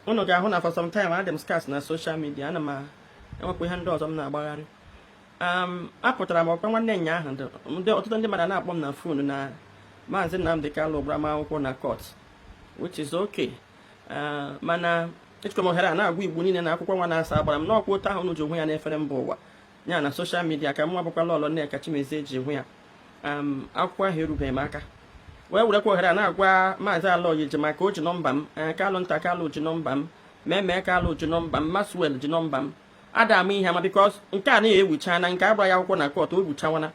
Unu ga-ahụ na for some time adị m scarce na social media, ana m enwekwa ihe ndị ọzọ m na-agbagharị. Apụtara m ọkwa nwanne nya ahụ ọtụtụ ndị mmadụ na-akpọ m na fon na Mazi Nnamdi Kanu gbara m akwụkwọ na court, which is okay. Mana echekwa m ohere a na-agwa Igbo niile na akwụkwọ nwa na-asa agbara m n'ọkwa ụtọ ahụ unu ji hụ ya n'efere mba ụwa ya na social media ka mụ abụkwala ọlọ Nneka Chimezie ji hụ ya. Akwụkwọ ahụ erubeghị m aka wee werekwa ohere a na-agwa Maazị Aloyi ji maka o ji nọmba m, Kalụ Nta Kalụ ji nọmba m, Meme Kalụ ji nọmba m, Maswell ji nọmba m. Ada m ihe ama bikos nke a na-ewucha na nke agbara ya akwụkwọ na court o wuchawana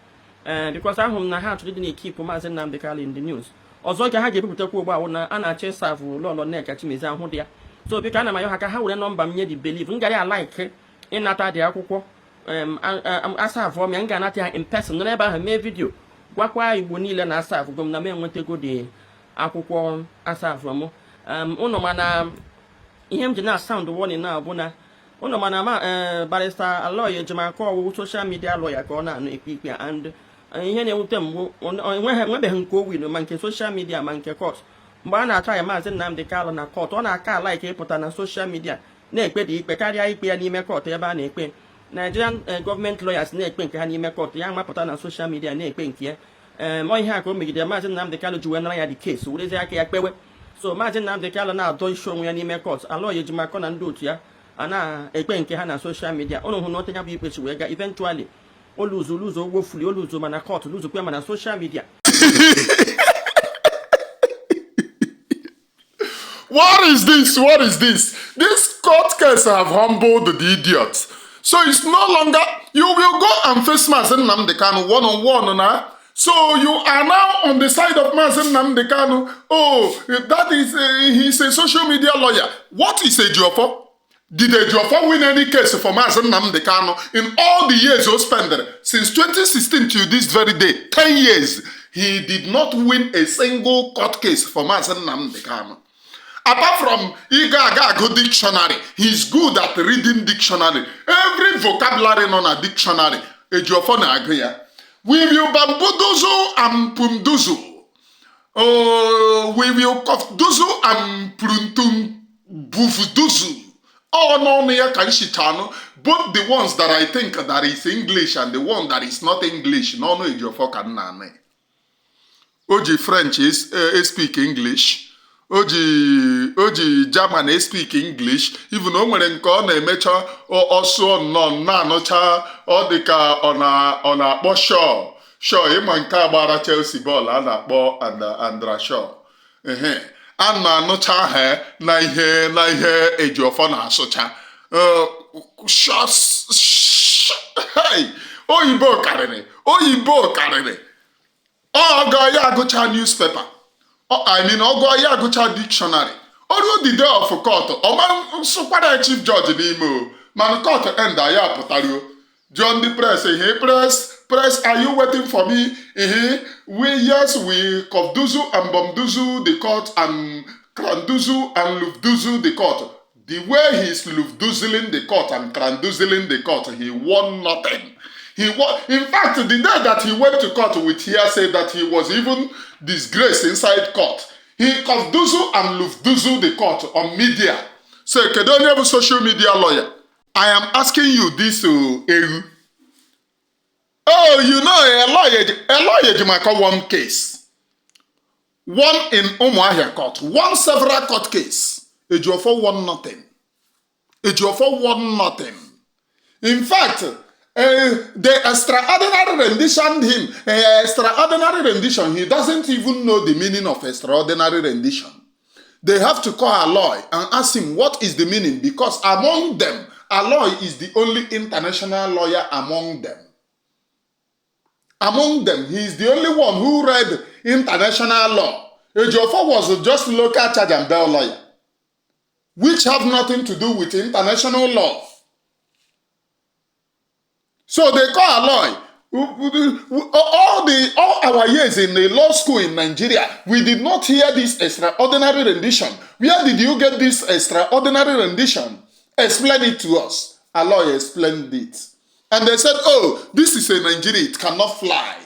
bikos ahụ m na ha chọrọ ịdị na-ekipụ Maazị Nnamdi Kanu in the news. Ọzọ ka ha ga-ebupụtakwa ugbu a na a na-achọ ịsavụ ụlọọlọ Nneka Chimezie ahụ dị ya. So biko ana m ayọ ha ka ha were nọmba m nye dị believe m gara ya like ịnata dị akwụkwọ asavụ m ya m ga-anata ya in person nọ n'ebe ahụ mee vidio gwakwa Igbo niile na asavụ gom na m enwetago dị akwụkwọ asavụ m. Ụnụ mana ihe m ji na sound warning na abụ na ụnụ mana barista Aloyi ejimaka ọwụwụ social media lawyer ka ọ na-anụ ikpe and ihe na-ewute mgbu nwebeghị nke owil ma nke social media ma nke court. Mgbe a na-achọ ya Maazị Nnamdi Kanu na court, ọ na-aka ala ike ịpụta na social media na-ekpe dị ikpe karịa ikpe ya n'ime court ebe a na-ekpe. Nigerian government lawyers na-ekpe nke ha n'ime court, ya mapụta na social media na-ekpe nke ya. Ihe a ka o megidere Maazị Nnamdi Kanu ji wee nara ya dị case werezi aka ya kpewe. So Maazị Nnamdi Kanu na-adọ isi onwe ya n'ime court, Aloyi ejimaka na ndị otu ya a na-ekpe nke ha na social media. Ụnụ hụ na otenye bụ ikpe chi wee ga eventually oluzo wofuli oluzo mana court luzokwe mana social media. What is this? This court case have humbled the idiots. So it's no longer, you will go and face Mazi Nnamdi Kanu one-on-one now. So you are now on the side of Mazi Nnamdi Kanu. Oh, that is, he's a social media lawyer. What is Ejiofor? Did Ejiofor win any case for Mazi Nnamdi Kanu in all the years he spent since 2016 to this very day? 10 years. He did not win a single court case for Mazi Nnamdi Kanu. Apart from Igago dictionary, he's good at reading dictionary. Every vocabulary on a dictionary, Ejiofor na agree. We will bambuduzu and punduzu. Oh, we will kofduzu and pruntum bufuduzu. Oh no, both the ones that I think that is English and the one that is not English. No, Ejiofor can name. Oji French is speak English. Oji German speak English. Even though when ọ na-emecha ọsụ nọ na-anọcha ọ dịka ọ na-akpọ Shaw ịma nke agbara Chelsea bọọlụ a na-akpọ Andra Shaw. A na-anụcha ha na ihe Ejiofor na-asụcha. Oyibo karịrị. Ọ ga-ya agụcha newspaper. Ọgụ ya agụcha dictionary. Ọrụ the day of court. Ọma nsụkwara chief judge n'ime mana court end ya pụtaruo. John the press, press, are you waiting for me? We kofduzu and bomduzu the court and kranduzu and lufduzu the court. The way he's lufduzeling the court and kranduzeling the court, he won nothing. In fact, the day that he went to court with hearsay that he was even disgraced inside court, he kofduzu and lufduzu the court on media. So, Kedonye bụ social media lawyer. I am asking you this, Eru. Oh, you know, a lawyer Jamaica one case. one in Umuahia court, one several court case. Ejiofor won nothing. Ejiofor won nothing. In fact, the extraordinary rendition, he doesn't even know the meaning of extraordinary rendition. They have to call Aloy and ask him what is the meaning, because among them, Aloy is the only international lawyer among them. Among them, he is the only one who read international law. Ejiofor was just local charge and bail lawyer, which have nothing to do with international law. So they call Aloy. All our years in the law school in Nigeria, we did not hear this extraordinary rendition. Where did you get this extraordinary rendition? Explain it to us. Aloy explained it. And they said, oh, this is a Nigeria, it cannot fly.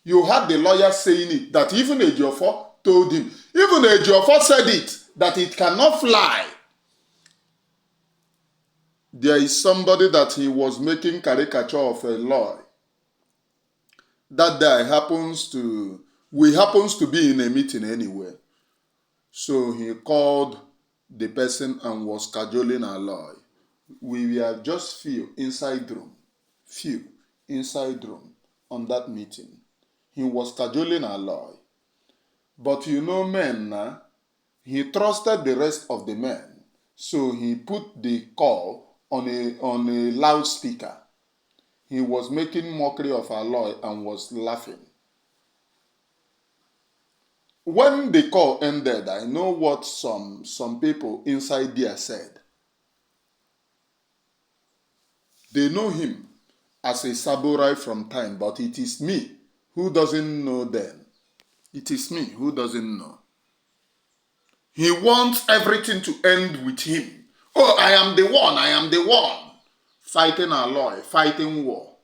You had the lawyer saying it, that even Ejiofor told him. Even Ejiofor said it, that it cannot fly. There is somebody that he was making caricature of a lawyer. That day happens to be in a meeting anyway. So he called the person and was cajoling Aloy. We were just few inside room on that meeting. He was cajoling Aloy. But you know men, he trusted the rest of the men. So he put the call on a loudspeaker. He was making mockery of Aloy and was laughing. When the call ended, I know what some people inside there said. They know him as a samurai from time, but it is me who doesn't know them. It is me who doesn't know. He wants everything to end with him. Oh, I am the one. Fighting Aloy, fighting war.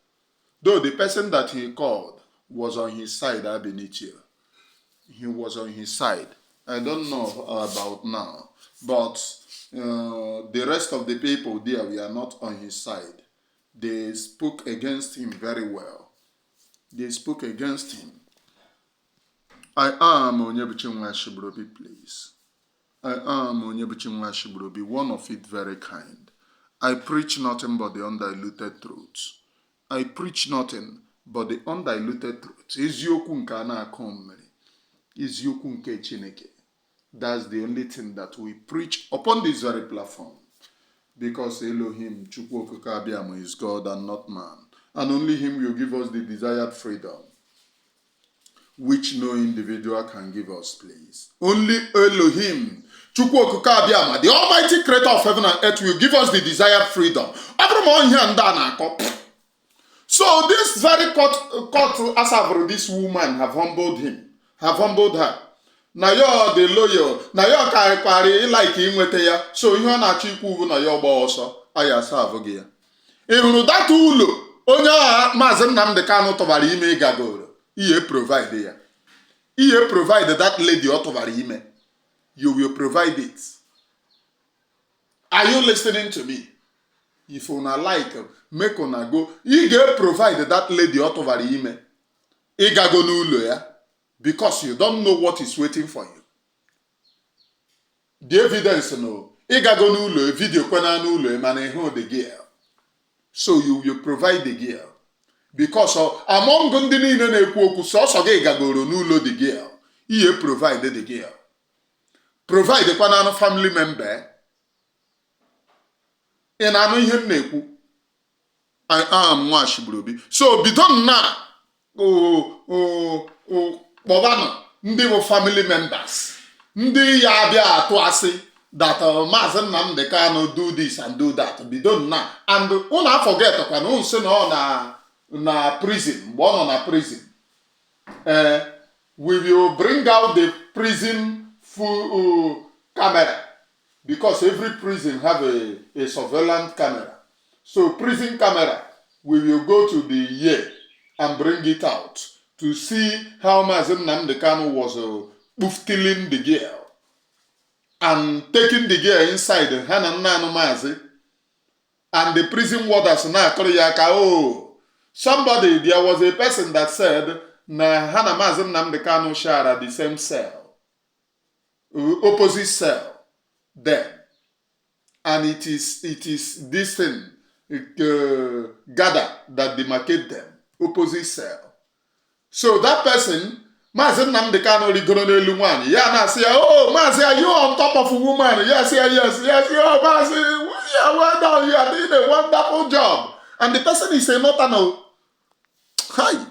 Though the person that he called was on his side, Abinichio. He was on his side. I don't know about now. But the rest of the people there, we are not on his side. They spoke against him very well. They spoke against him. I am Nneakwuna Chimezie, please. I am Nneakwuna Chimezie, one of it very kind. I preach nothing but the undiluted truth. I preach nothing but the undiluted truth. Eziokwu nke a na-akọ mmiri. Eziokwu nke Chineke. That's the only thing that we preach upon this very platform. Because Elohim, Chukwu Okike Abiamo, is God and not man. And only him will give us the desired freedom, which no individual can give us, please. Only Elohim, Chukwu Okike Abiamo, the Almighty Creator of heaven and earth, will give us the desired freedom. So this very court Asavro, this woman have humbled her. Na yo the lawyer, na yo karịkwarị like inweta ya, so ihe ọ na-achọ ikwu bụ na ya ọgba ọsọ, aya asavụ gị ya. Ị hụrụ data ụlọ onye agha Mazi Nnamdi Kanu tụbara ime ịgagoro, ihe provide ya. Ihe provide that lady ọ tụbara ime. You will provide it. Are you listening to me? If una like, make una go. Ị ga-provide that lady ọ tụbara ime. Ịgago n'ụlọ ya. Because you don't know what is waiting for you. The evidence, no. Ịgago n'ụlọ, video kwena n'ụlọ, mana ịhụ the girl. So you will provide the girl. Because among ndị niile na-ekwu okwu, sọsọ gị gagoro n'ụlọ the girl. Ihe provide the girl. Provide kwena family member. Ị na-anụ ihe m na-ekwu. I am nwa Chimezie. So bidon na kpọbanụ ndị bụ family members, ndị ya abịa atụ asị that Mazi Nnamdi Kanu do this and do that, bido na, and una forget kwa na nso na ọ na prison, mgbe ọ nọ na prison. We will bring out the prison full camera, because every prison have a surveillance camera. So prison camera, we will go to the year and bring it out to see how Mazi Nnamdi Kanu was stealing the girl and taking the girl inside Mazi, and the prison warders na Koreaka. Oh, somebody, there was a person that said na Mazi Nnamdi Kanu share at the same cell. opposite cell there. And it is this thing, gather that demarcate them, opposite cell. So that person, Mazi Nnamdi Kanu rigoro n'elu nwanyị, ya na-asị ya, oh, Mazi, are you on top of a woman? Yes, yes, oh, Mazi, yeah, well done, you are doing a wonderful job. And the person is saying, not no. Hi.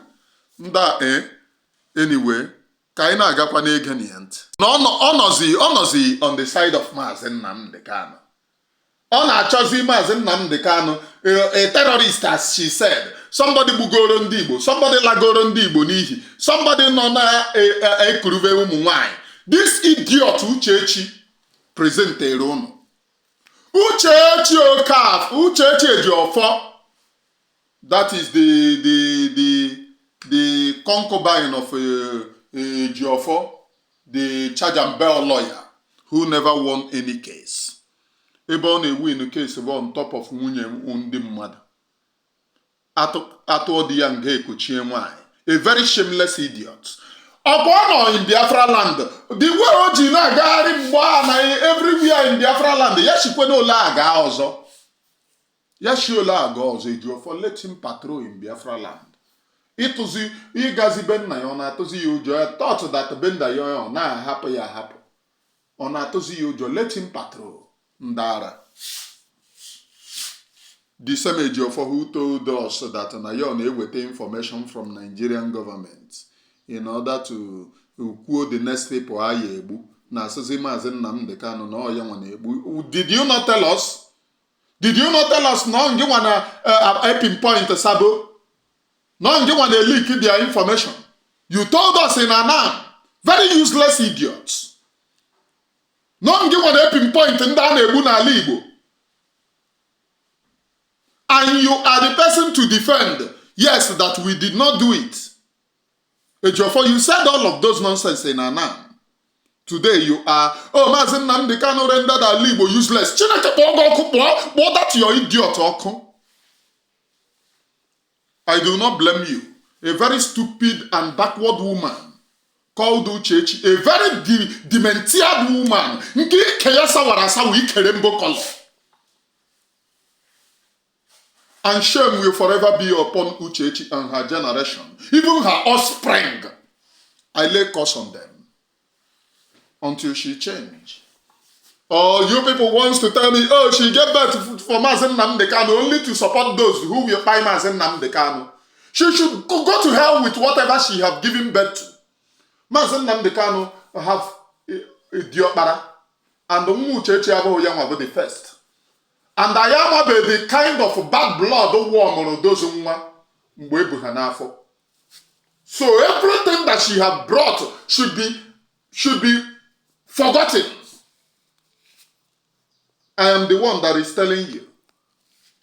Anyway, ka anyị na-agakwa n'ege na ntị. Na ọ nọzi on the side of Mazi Nnamdi Kanu. Ọ na-achọzi Mazi Nnamdi Kanu, a terrorist, as she said. Somebody bugoro ndị Igbo, somebody lagoro ndị Igbo n'ihi, somebody nọ na-ekuruve ụmụ nwanyị. This idiot Uchechi presentere unu. Uchechi Okaf, Uchechi Ejiofor, that is the concubine of Ejiofor, the charge and bail lawyer, who never won any case. Ebe ọ na-win case bụ on top of nwunye ndị mmadụ. Atụọ di ya nga ekochie nwanyị. A very shameless idiot. Ọ bụ ọ nọ in Biafra land. The way o ji na-agagharị mgbe a na everywhere in Biafra land. Ya shikwe na ole aga ọzọ. Ya shi ole aga ọzọ. Ejiofor let him patrol in Biafra land. Ịtụzi ịgazi be nna ya ọ na-atụzi ya ụjọ. Ya thought that be nna ya ọ na-ahapụ ya ahapụ. Ọ na-atụzi ya ụjọ. Let him patrol. Ndara. The same Ejiofor who told us that Nayo na-eweta information from Nigerian government in order to quote the next people aya egbu na asịsị Mazi Nnamdi Kanu na ọya nwa na-egbu. Did you not tell us? Did you not tell us na nge nwa na pinpoint Sabo? Na nge nwa na leak their information? You told us in Anam. Very useless idiots. Na nge nwa na pinpoint ndị a na-egbu n'ala Igbo. And you are the person to defend, yes, that we did not do it. Ejiofor, you said all of those nonsense in Anam. Today you are, oh, Mazi Nnamdi Kanu rendered ala Igbo useless. Chineke kpọọ that your idiot ọkụ. I do not blame you. A very stupid and backward woman called Uchechi, a very demented woman. Nke ike ya sawara asawa ikere mbo color. And shame will forever be upon Uchechi and her generation, even her offspring. I lay curse on them until she change. Oh, you people wants to tell me, oh, she gave birth for Mazi Nnamdi Kanu only to support those who will buy Mazi Nnamdi Kanu. She should go to hell with whatever she have given birth to. Mazi Nnamdi Kanu have a diokpara, and Uchechi abụghị ya nwa the first. And I am the kind of bad blood woman those nwa mgbe ebu ha n'afọ. So everything that she have brought should be forgotten. I am the one that is telling you.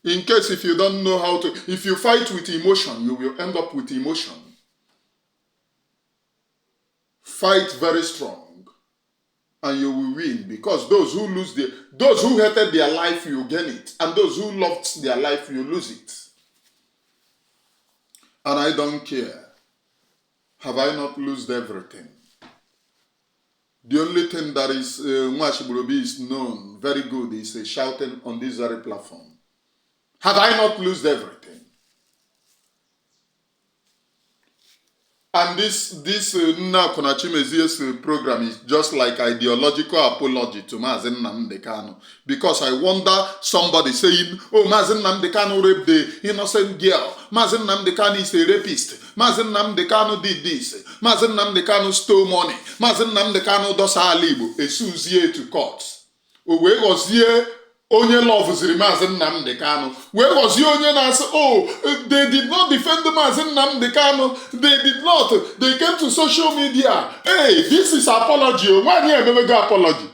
In case if you don't know how to, if you fight with emotion, you will end up with emotion. Fight very strong. And you will win, because those who hated their life, you gain it. And those who loved their life, you lose it. And I don't care. Have I not lost everything? The only thing that is Nwashiborobi is known very good is shouting on this very platform. Have I not lost everything? And this Nneakwuna Chimezie's program is just like ideological apology to Mazi Nnamdi Kanu. Because I wonder somebody saying, oh, Mazi Nnamdi Kanu raped the innocent girl. Mazi Nnamdi Kanu is a rapist. Mazi Nnamdi Kanu did this. Mazi Nnamdi Kanu stole money. Mazi Nnamdi Kanu dosa ala Igbo. Esuzie to court. O wee gozie onye lovuziri Mazi Nnamdi Kanu. Wee gozie onye na-asị, oh, they did not defend Mazi Nnamdi Kanu. They did not. They came to social media. Hey, this is apology. Nwanyị ememego apology.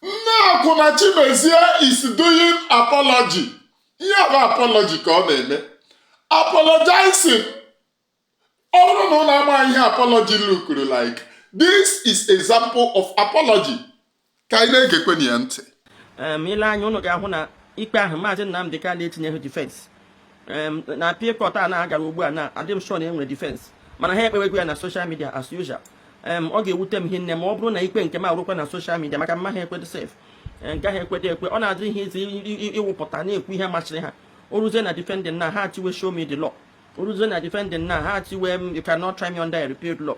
Nneakwuna Chimezie is doing apology. Ihe bụ apology ka ọ na-eme. Apologizing. Ọ bụrụ na ọ na-ama ihe apology look like. This is example of apology. Ka anyị na-egekwe na ya ntị. Ile anya unu ga-ahụ na ikpe ahụ Mazi Nnamdi Kanu etinyeghị defense. Na appeal court a na-agara ugbu a na adịm sure na enwere defense. Mana ha ekpewego ya na social media as usual. ọ ga-ewute m ihe nne ma ọ bụrụ na ikpe nke m arụkwa na social media maka mma ha ekwedị sef nke ahụ ekwedị ekwe ọ na-adị ihe izi ịwụpụta na-ekwu ihe masịrị ha o ruzie na defending na ha atiwe show me the law o ruzie na defending na ha atiwe you cannot try me under a repealed law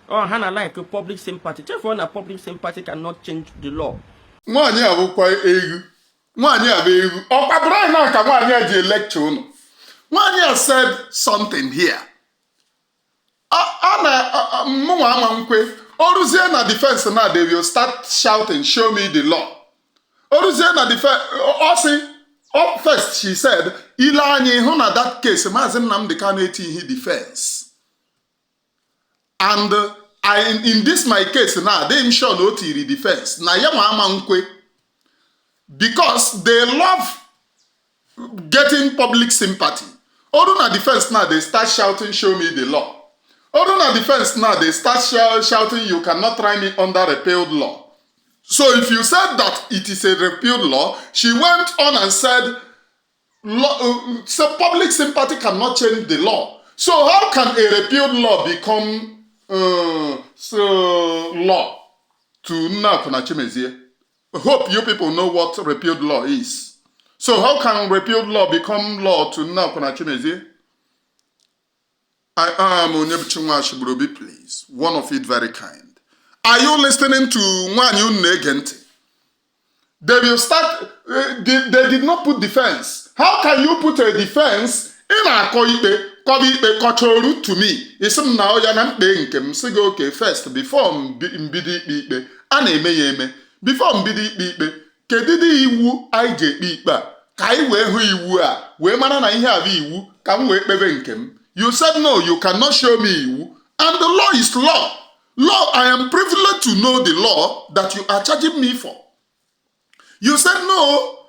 ha na like public sympathy chefuo na public sympathy cannot change the law. Nwaanyị a bụkwa egwu nwaanyị a bụ egwu ọkwa bụrụ na ka nwaanyị a ji lecture unu. Nwaanyị a said something here. Mụnwa ama nkwe oruzie na defense na they will start shouting show me the law. Oruzie na defense osi up first she said ile anyị hụ na that case Mazi Nnamdi Kanu etighị defense and in this my case now they sure no tiri defense na ya ma ama nkwe because they love getting public sympathy. Oru na defense now they start shouting show me the law. Oru na defense now they start shouting you cannot try me under repealed law. So if you said that it is a repealed law, she went on and said so public sympathy cannot change the law. So how can a repealed law become law to Nneakwuna Chimezie? Hope you people know what repealed law is. So how can repealed law become law to Nneakwuna Chimezie? I am Onyebuchunwa Ashibrobi, please. One of it very kind. Are you listening to Nwanyu Negenti? They will start, they did not put defense. How can you put a defense in a kochoru to me? Ism now yanam denkem sige okay first before mbidi ikpe ana eme yeme before mbidi ikpe kedidi iwu ai je ikpe kai we hu iwu a we mara na ihe abi iwu ka m we kpebe nkem. You said no, you cannot show me iwu, and the law is law. Law, I am privileged to know the law that you are charging me for. You said no,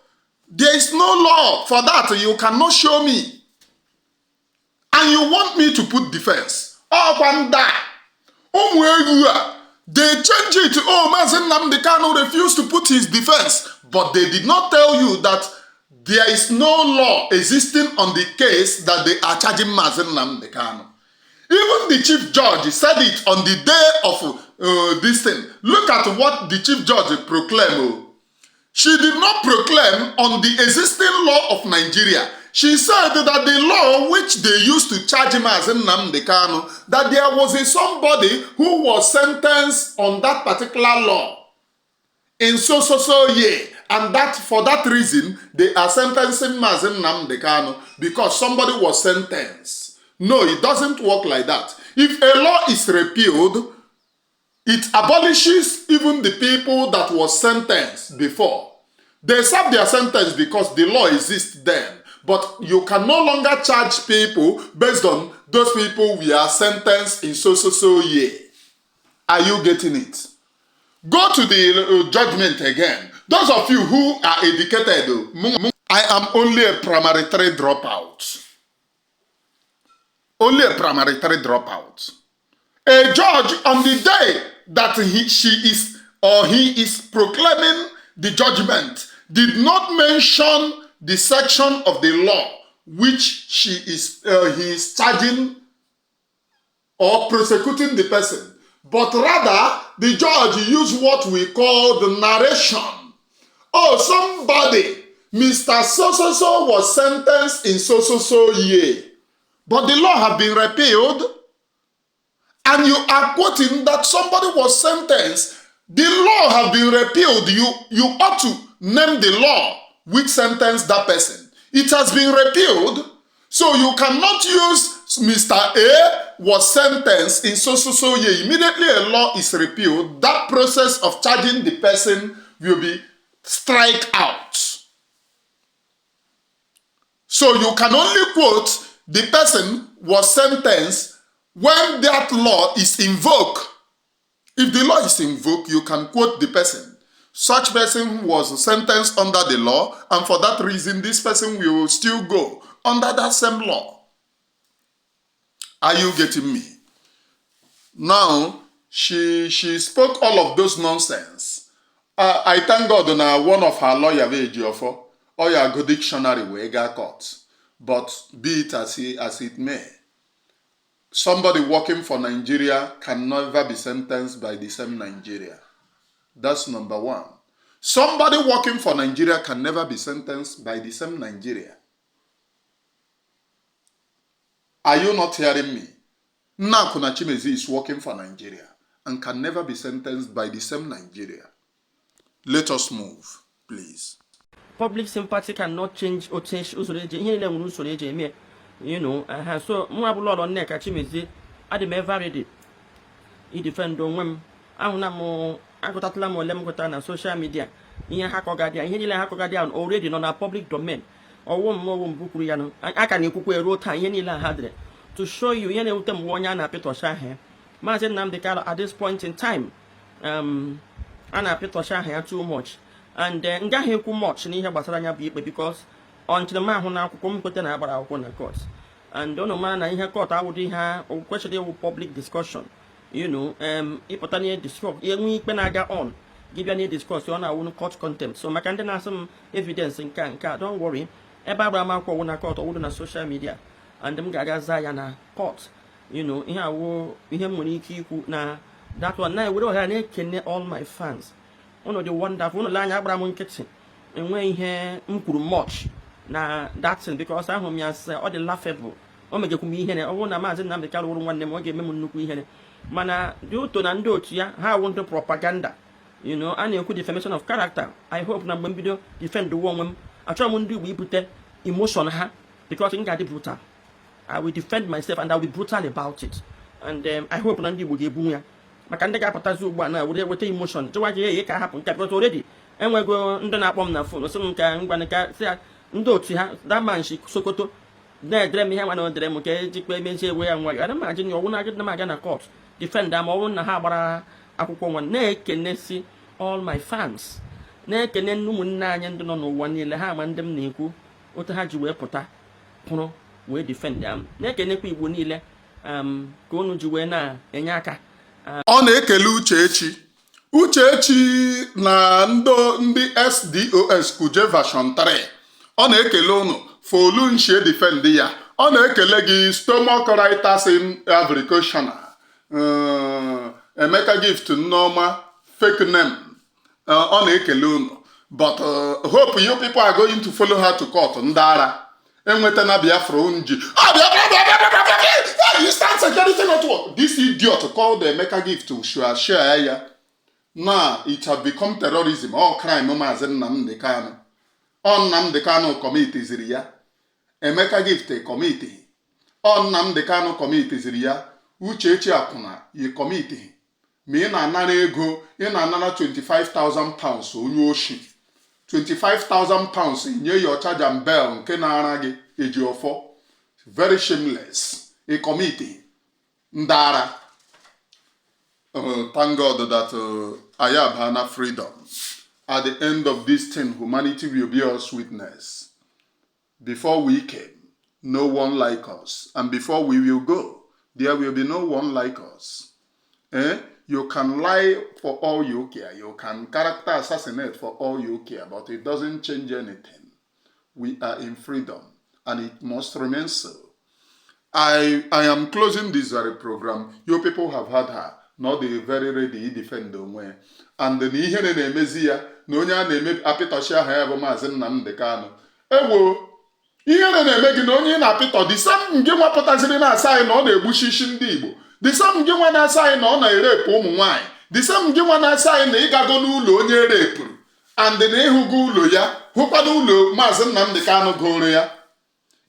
there is no law for that, you cannot show me. And you want me to put defense. Oh, Panda. They changed it. Oh, Mazi Nnamdi Kanu refused to put his defense. But they did not tell you that there is no law existing on the case that they are charging Mazi Nnamdi Kanu. Even the chief judge said it on the day of this thing. Look at what the chief judge proclaimed. She did not proclaim on the existing law of Nigeria. She said that the law which they used to charge Mazi Nnamdi Kanu, that there was somebody who was sentenced on that particular law in so year. And that for that reason, they are sentencing Mazi Nnamdi Kanu because somebody was sentenced. No, it doesn't work like that. If a law is repealed, it abolishes even the people that was sentenced before. They serve their sentence because the law exists then. But you can no longer charge people based on those people we are sentenced in so year. Are you getting it? Go to the judgment again. Those of you who are educated, I am only a primary 3 dropout. Only a primary 3 dropout. A judge on the day that he is proclaiming the judgment did not mention the section of the law which he is charging or prosecuting the person. But rather, the judge used what we call the narration. Oh, somebody, Mr. So-so-so was sentenced in so year. But the law have been repealed, and you are quoting that somebody was sentenced. The law have been repealed. You ought to name the law which sentenced that person. It has been repealed, so you cannot use Mr. A was sentenced in so year. Immediately a law is repealed, that process of charging the person will be strike out. So you can only quote the person was sentenced when that law is invoked. If the law is invoked, you can quote the person. Such person was sentenced under the law, and for that reason, this person will still go under that same law. Are you getting me? Now, she spoke all of those nonsense. I thank God na one of her lawyer wey Ejiofo, or your good dictionary wey got caught. But be it as it may. somebody working for Nigeria can never be sentenced by the same Nigeria. That's number one. Somebody working for Nigeria can never be sentenced by the same Nigeria. Are you not hearing me? Nneakwuna Chimezie is working for Nigeria and can never be sentenced by the same Nigeria. Let us move, please. Public sympathy cannot change or change usoro eji, you know. So mụ abụla ọrụ Nneka Chimezie adị m ever ready i defend onwe m. Ahụna m agụtatụla m ole m gụtara na social media ihe ha kọgadị ihe niile ha kọgadị ahụ already nọ na public domain. Ọwụ m bukwuru ya aka na-ekwukwa eruo taa ihe niile ha dịrị to show you ihe na-ewute m onye a na-apịtọcha ahịa Mazi Nnamdi Kanu at this point in time a na-apịtọcha ahịa too much and ngaghị ekwu much n'ihe gbasara anya bụ ikpe because until m ahụ na akwụkwọ m kweta na agbara akwụkwọ na court and ụnụ mara na ihe court awụdị ha kwesịrị iwu public discussion, you know. Ịpụta n'ihe discuss enwe ikpe na-aga on gị bịa n'ihe discuss ọ na-awụ court contempt. So maka ndị na-asị m evidence nke a don't worry, ebe agbara m akwụkwọ ọwụ na court ọwụdụ na social media and m ga-aga zaa ya na court, you know. Ihe awụ ihe m nwere ike ikwu na that one na ewere ọhịa na-ekene all my fans. Ụnụ dị wonderful, ụnụ lee anya agbara m nkịtị enwe ihe m kwuru much na that thing because ahụ m ya sị ọ dị laughable. O megekwu m ihe na ọ bụrụ na Mazi Nnamdi Kanu wụrụ nwanne m ọ ga-eme m nnukwu ihe mana dị ụtọ na ndị otu ya ha awụ ndị propaganda, you know. A na-ekwu defamation of character. I hope na mgbe m bido defend onwe m achọrọ m ndị Igbo ibute emotion ha because m ga-adị brutal. I will defend myself and I will be brutal about it and I hope na ndị Igbo ga-ebunwu ya maka ndị ga-apụtazi ugbu a na weta emotion chịwa gị ka hapụ nke because already enwego ndị na-akpọ m na phone sị m ka ngwanịka si ya ndị otu ha damanshi Sokoto na-edere m ihe nwa na odere m ka ejikwa emezie ewe ya nwayọ. Ana m ajụ na ọwụ na agịdị m aga na court defend ma ọwụ na ha gbara akwụkwọ nwa na-ekenesi all my fans, na-ekene ụmụnne anyị ndị nọ n'ụwa niile ha ma ndị m na-ekwu otu ha ji wee pụta pụrụ wee defend ya, na-ekenekwa Igbo niile ka unu ji wee na-enye aka. Ọ na-ekele Uchechi na ndị SDOS Kuje version 3. Ọ na-ekele unu Folunshie defend ya. Ọ na-ekele gị Stomach Writers in Agricultural, Emeka Gift Nneoma fake name. Ọ na-ekele unu but hope you people are going to follow her to court. Ndị ara enweta na Biafra unji. Eastern Security Network. This idiot called the Emeka Gift to share ya. Now it has become terrorism or crime. Mazi Nnamdi Kanu. On Nnamdi Kanu committee ya. Emeka Gift committee. On Nnamdi Kanu committee ya. Uchechi Akuna ye committee. Me na anara ego. Ị na-anara 25,000 pounds onye oshi. 25,000 pounds nye your charge and bell nke na-ara gị Ejiofọ. Very shameless. A committee. Ndara. Thank God that I have Hana freedom. At the end of this thing, humanity will be us witness. Before we came, no one like us. And before we will go, there will be no one like us. You can lie for all you care. You can character assassinate for all you care. But it doesn't change anything. We are in freedom. And it must remain so. I am closing this very program. You people have heard her. Not the very ready defend onwe. And the ihe na-emezi ya na onye a na-eme apịtọchi aha ya bụ Mazi Nnamdi Kanu. Ewo ihe na-eme gị na onye na-apịtọ the same nge nwapụtaziri na-asa anyị na ọ na-egbuchichi ndị Igbo. The same nge nwa na-asa anyị na ọ na-erepụ ụmụ nwaanyị. The same nge nwa na-asa anyị na ịgago n'ụlọ onye erepụrụ and na ịhụgo ụlọ ya hụkwado ụlọ Mazi Nnamdi Kanu goro ya.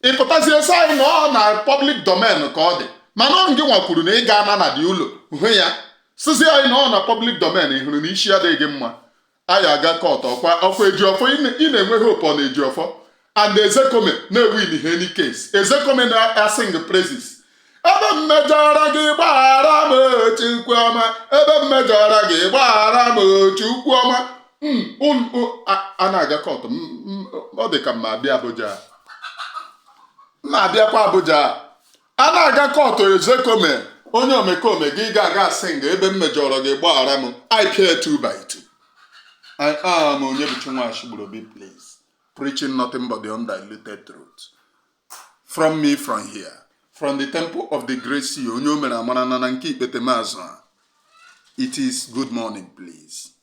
Ịpụtazie esa anyị na ọ na public domain ka ọ dị mana ọ nge nwa kwuru na ị ga-ana na dị ụlọ hụ ya sizi anyị na ọ na public domain ị hụrụ na isi adịghị mma anyị aga court ọkwa Ejiofọ ị na-enwe hope ọ na Ejiofọ and Ezekome na-ewin any case. Ezekome na-asing praises. Ebe mmejọra gị gbaghara m Chukwuọma, ebe mmejọra gị gbaghara m Chukwuọma. A na-aga court ọ dị ka mma abịa Abuja. Na-abịakwa Abuja. A na-aga court Ezekome onye omekome gị ga-aga sing ebe mmejọrọ gị gbaghara m. I pay 2 by 2. I am Onyebuchinwa Ashigburobi, please. Preaching nothing but the undiluted truth. From me from here. from the temple of the great CEO, onye o mere amara na nke ikpete maazụ a. It is good morning, please.